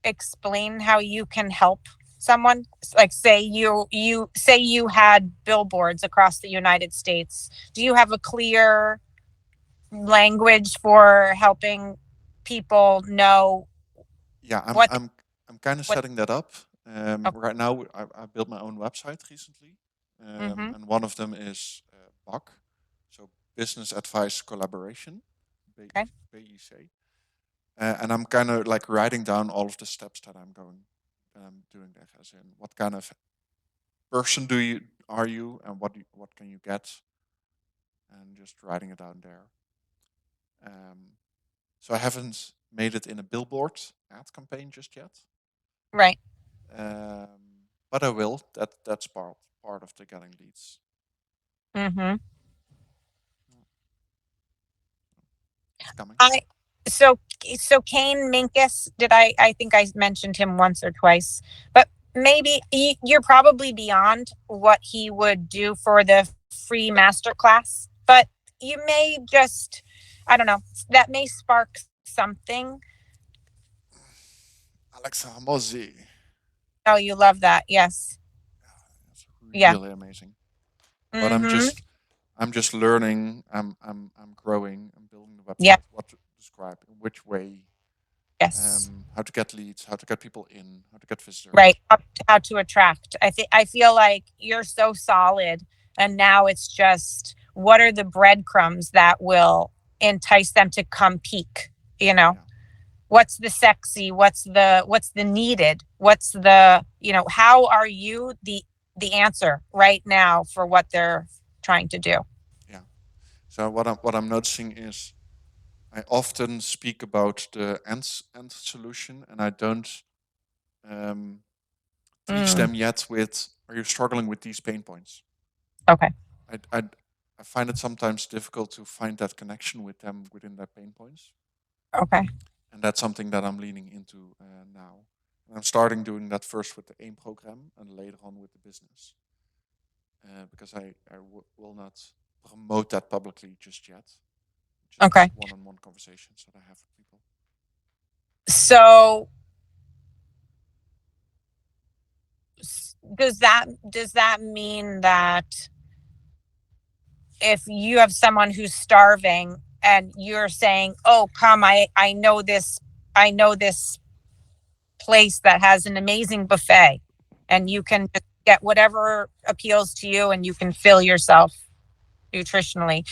explain how you can help someone? Like say you had billboards across the United States. Do you have a clear language for helping people know Yeah, what I'm kind of what setting that up. oh, Right now, I built my own website recently, mm-hmm. and one of them is BAC, so Business Advice Collaboration, Okay. BIC. And I'm kind of like writing down all of the steps that I'm doing there, as in what kind of person are you, and what can you get, and just writing it down there. So I haven't made it in a billboard ad campaign just yet. Right. But I will. That's part of the getting leads. Mm-hmm. It's coming. So Kane Minkus, I think I mentioned him once or twice, but maybe you're probably beyond what he would do for the free masterclass, but you may just, I don't know, that may spark something. Alexa Hormozi. Oh, you love that. Yes. That's Yeah. really amazing. But Mm-hmm. I'm just learning. I'm growing. I'm building the website. Yeah. What to describe, in which way, Yes. how to get leads, how to get people in, how to get visitors. Right. How to attract. I feel like you're so solid, and now it's just what are the breadcrumbs that will entice them to come peak, you know? Yeah. What's the sexy, what's the needed, what's the, how are you the answer right now for what they're trying to do? Yeah. So what I'm noticing is I often speak about the end solution, and I don't teach them yet with, are you struggling with these pain points? Okay. I find it sometimes difficult to find that connection with them within their pain points. Okay. And that's something that I'm leaning into now. And I'm starting doing that first with the AIM program and later on with the business. Because I will not promote that publicly just yet. Just Okay. one-on-one conversations that I have with people. So does that mean that if you have someone who's starving and you're saying, oh, come, I know this place that has an amazing buffet, and you can just get whatever appeals to you and you can fill yourself nutritionally,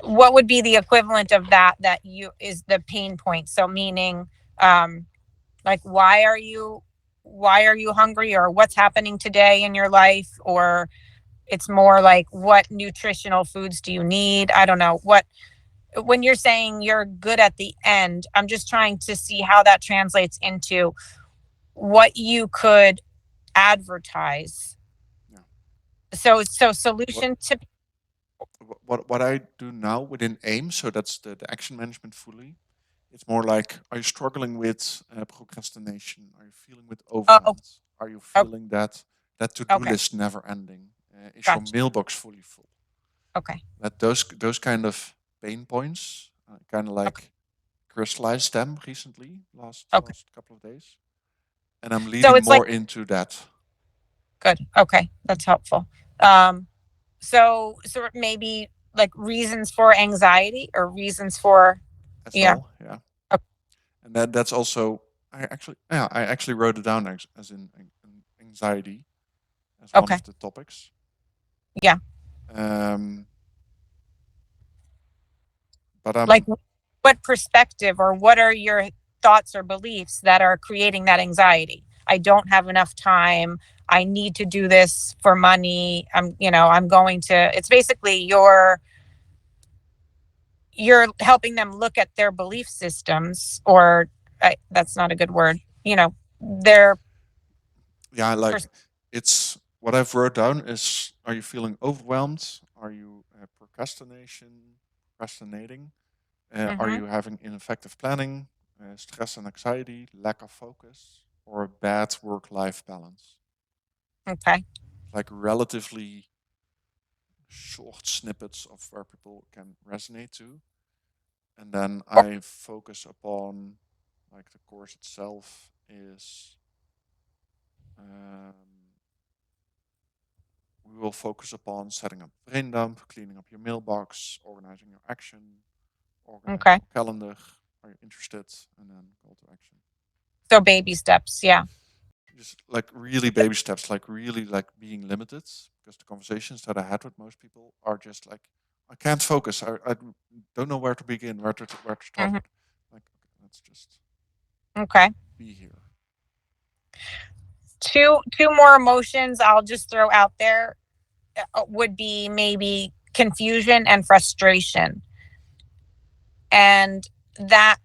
what would be the equivalent of that you is the pain point? So meaning, like, why are you hungry, or what's happening today in your life? Or it's more like, what nutritional foods do you need? I don't know what. When you're saying you're good at the end, I'm just trying to see how that translates into what you could advertise. Yeah. So solution to what I do now within AIM, so that's the action management fully. It's more like, are you struggling with procrastination? Are you feeling with overwhelm? Are you feeling that to-do list never ending? Is your mailbox fully full? Okay. That those kind of pain points, kind of like crystallized them recently, last couple of days, and I'm leading more into that. Good. Okay, that's helpful. So maybe like reasons for anxiety or reasons for As well, yeah. Okay. And that's also, I actually wrote it down as in anxiety as one of the topics. Yeah. But like, what perspective or what are your thoughts or beliefs that are creating that anxiety. I don't have enough time. I need to do this for money. I'm going to, it's basically you're helping them look at their belief systems, or that's not a good word, their Yeah, like it's what I've wrote down is: are you feeling overwhelmed? Are you procrastinating? Are Mhm. you having ineffective planning, stress and anxiety, lack of focus, or a bad work-life balance? Okay. Like relatively short snippets of where people can resonate to, and then I focus upon like the course itself is. Um, we will focus upon setting up brain dump, cleaning up your mailbox, organizing your action, organizing Okay. your calendar. Are you interested? And then call to action. So baby steps. Yeah. Just like really baby steps, like really like being limited, because the conversations that I had with most people are just like, I can't focus. I don't know where to begin, where to start Mhm. with. Like, okay, let's just Okay. be here. Two more emotions I'll just throw out there would be maybe confusion and frustration. And that,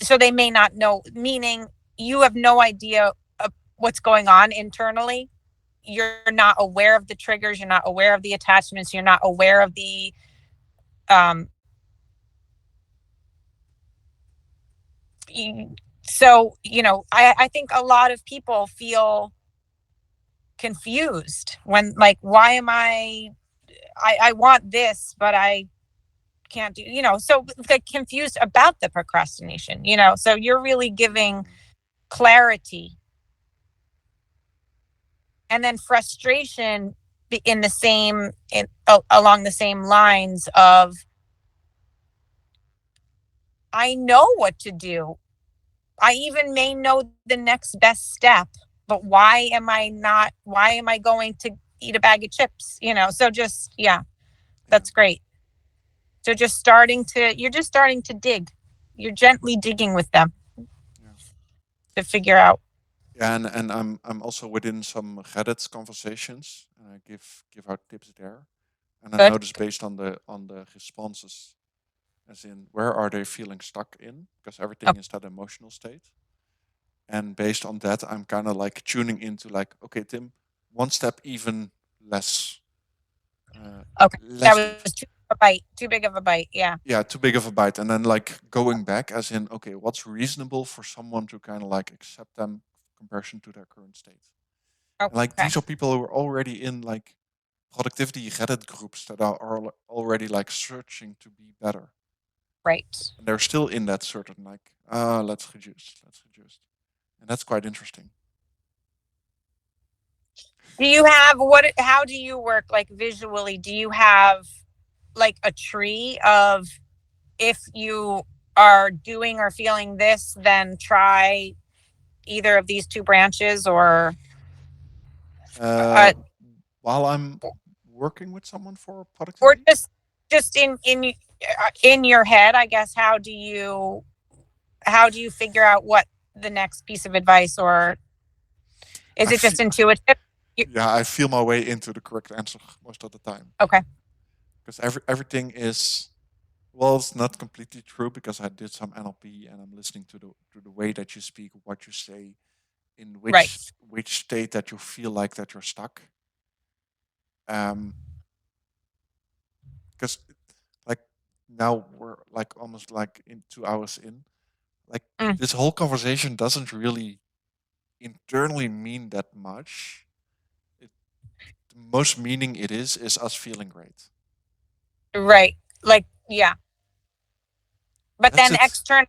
so they may not know, meaning you have no idea of what's going on internally. You're not aware of the triggers, you're not aware of the attachments, you're not aware of the um so I think a lot of people feel confused when, like, why am I want this but I can't do, so like confused about the procrastination, so you're really giving clarity. And then frustration in the same along the same lines of, I know what to do, I even may know the next best step, but why am I going to eat a bag of chips, so just, yeah, that's great. So you're just starting to dig, you're gently digging with them Yeah. to figure out. Yeah, and I'm also within some Reddit conversations, and I give out tips there. And I Good. notice based on the responses, as in where are they feeling stuck in, because everything Okay. is that emotional state. And based on that, I'm kind of like tuning into like, okay, Tim, one step even less, Okay. That less deep. was too big of a bite. Yeah. Yeah, too big of a bite, and then like going back, as in, okay, what's reasonable for someone to kind of like accept them comparison to their current state. And like Okay. these are people who are already in like productivity Reddit groups that are already like searching to be better. Right. And they're still in that certain like, let's reduce. And that's quite interesting. Do you have how do you work, like, visually? Do you have like a tree of, if you are doing or feeling this, then try either of these two branches, or Uh, uh, while I'm working with someone for or productivity, just in your head, I guess, how do you figure out what the next piece of advice, or is I it just feel, intuitive? yeah, I feel my way into the correct answer most of the time, Okay. because everything is, well, it's not completely true, because I did some NLP and I'm listening to the way that you speak, what you say, in Right. which state that you feel like that you're stuck. Um, because like now we're like almost like in 2 hours in, like Mm. this whole conversation doesn't really internally mean that much. It, the most meaning it is us feeling great. Right. Like, yeah. But That's then it. external,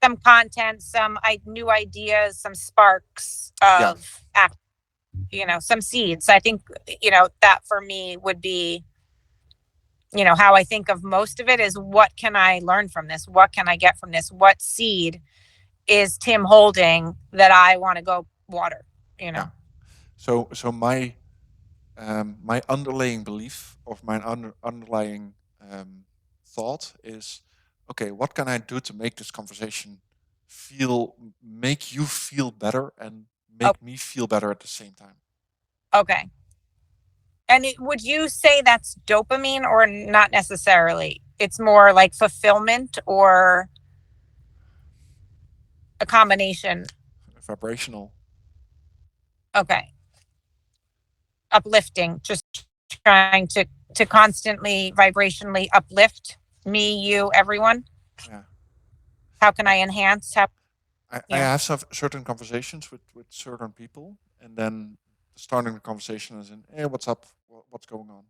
some content, some new ideas, some sparks Yeah. of act, some seeds. I think, that for me would be, how I think of most of it is, what can I learn from this? What can I get from this? What seed is Tim holding that I want to go water, Yeah. So my underlying belief, of my underlying thought is, okay, what can I do to make this conversation make you feel better and Oh, make me feel better at the same time. okay. And would you say that's dopamine or not necessarily? It's more like fulfillment or a combination. Vibrational. Okay. Uplifting, just trying to constantly vibrationally uplift me, you, everyone. Yeah. How can I enhance? I Yeah. have some certain conversations with certain people, and then starting the conversation is in, hey, what's up? What's going on?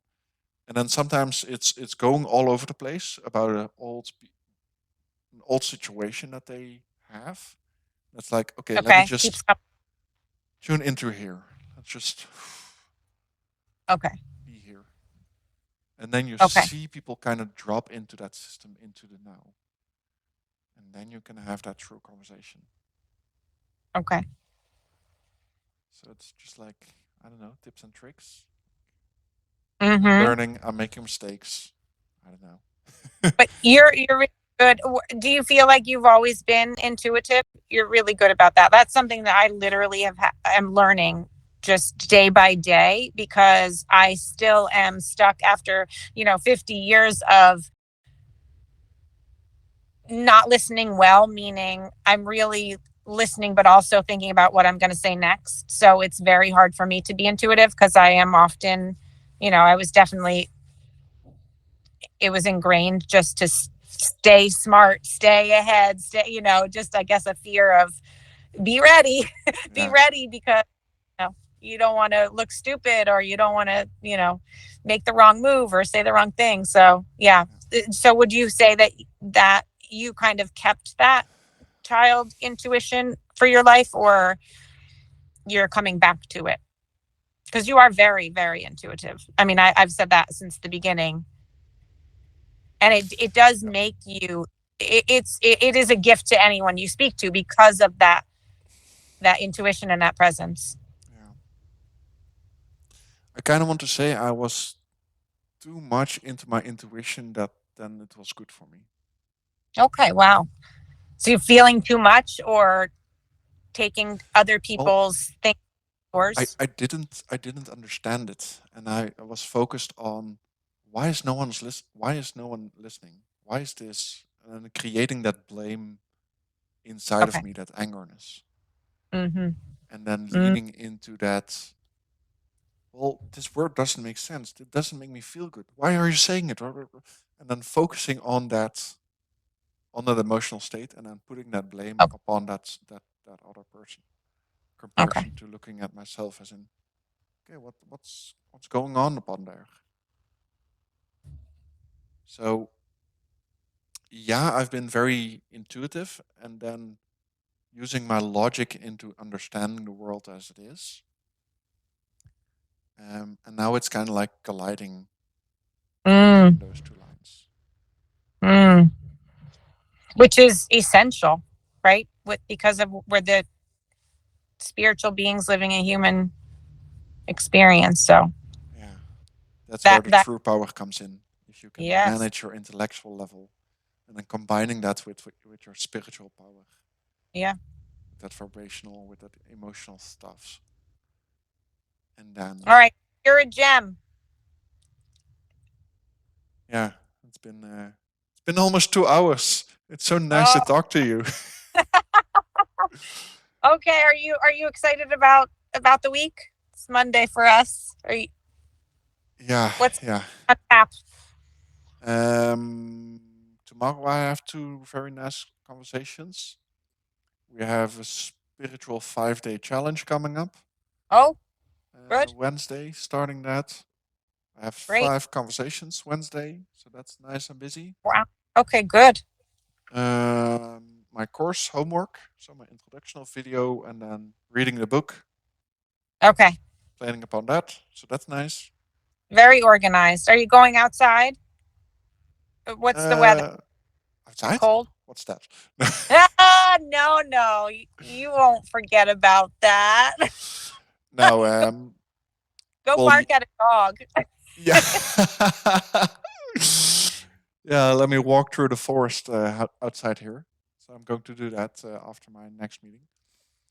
And then sometimes it's going all over the place about an old situation that they have. It's like, okay, let me Okay. just tune into here. Let's just Okay. be here. And then you Okay. see people kind of drop into that system, into the now. And then you can have that true conversation. Okay. So it's just like, I don't know, tips and tricks. Mm-hmm. I'm learning, I'm making mistakes. I don't know. But you're really good. Do you feel like you've always been intuitive? You're really good about that. That's something that I literally am learning just day by day, because I still am stuck after 50 years of not listening well, meaning I'm really listening but also thinking about what I'm going to say next. So it's very hard for me to be intuitive, because I am often, I was definitely, it was ingrained just to stay smart, stay ahead, just, I guess, a fear of be ready, be ready, because you don't want to look stupid, or you don't want to, make the wrong move or say the wrong thing. So yeah. So would you say that you kind of kept that child intuition for your life, or you're coming back to it? Because you are very, very intuitive. I mean, I've said that since the beginning, and it does make you. It is a gift to anyone you speak to, because of that intuition and that presence. Yeah. I kind of want to say I was too much into my intuition that then it was good for me. Okay, wow. So you're feeling too much, or taking other people's things yours? I didn't understand it, and I was focused on why is no one listening? Why is this? And creating that blame inside Okay. of me, that angerness, Mm-hmm. and then leaning into that. Well, this word doesn't make sense. It doesn't make me feel good. Why are you saying it? And then focusing on that emotional state, and then putting that blame Oh, upon that other person, okay. comparison to looking at myself as in, okay, what's going on upon there? So yeah, I've been very intuitive, and then using my logic into understanding the world as it is. And now it's kind of like colliding between those two lines. Mm. Which is essential, right? Because of we're the spiritual beings living a human experience. So Yeah, that's where the that true power comes in. If you can yes, manage your intellectual level, and then combining that with your spiritual power, yeah. with that vibrational, with that emotional stuffs, and then All right, you're a gem. yeah, it's been almost 2 hours. It's so nice to talk to you. Okay, are you excited about the week? It's Monday for us. Are you? Yeah, What's yeah. on tap? Tomorrow I have two very nice conversations. We have a spiritual 5-day challenge coming up. Oh, good, Wednesday, starting that. I have great. 5 conversations Wednesday, so that's nice and busy. Wow. Okay, good. My course homework, so my introductional video, and then reading the book, Okay, planning upon that. So that's nice. very organized. Are you going outside? What's the weather? Outside? Cold? What's that? No, you won't forget about that. No, Go well, bark at a dog. yeah. Yeah, let me walk through the forest outside here. So I'm going to do that after my next meeting.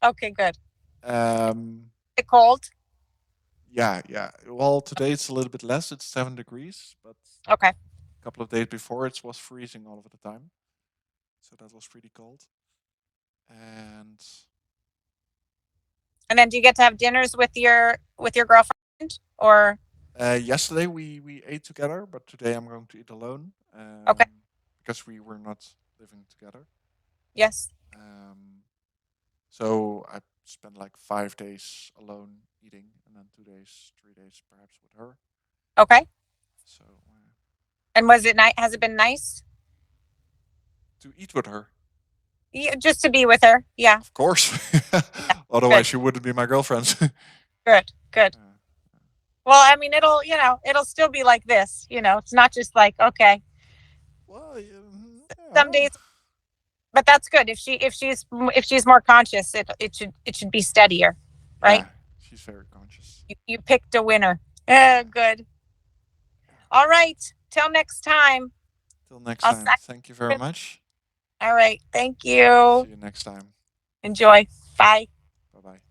Okay, good. Um, It cold? yeah. Well, today it's a little bit less. It's 7 degrees, but Okay. a couple of days before it was freezing all of the time. So that was pretty cold. And And then do you get to have dinners with your girlfriend or yesterday we ate together, but today I'm going to eat alone. Okay. Because we were not living together. yes? So I spent like 5 days alone eating, and then 2 days, 3 days perhaps with her. Okay. So And was it nice? Has it been nice? to eat with her, Yeah, just to be with her. Yeah. of course. Otherwise, she wouldn't be my girlfriend. Good. Good. Well, I mean, it'll still be like this. It's not just like, okay, Well, some days, but that's good. If she's more conscious, it should be steadier, right? Yeah, she's very conscious. You picked a winner. Good. All right. Till next time. Till next I'll time. sec- Thank you very much. All right. Thank you. See you next time. Enjoy. Bye. Bye bye.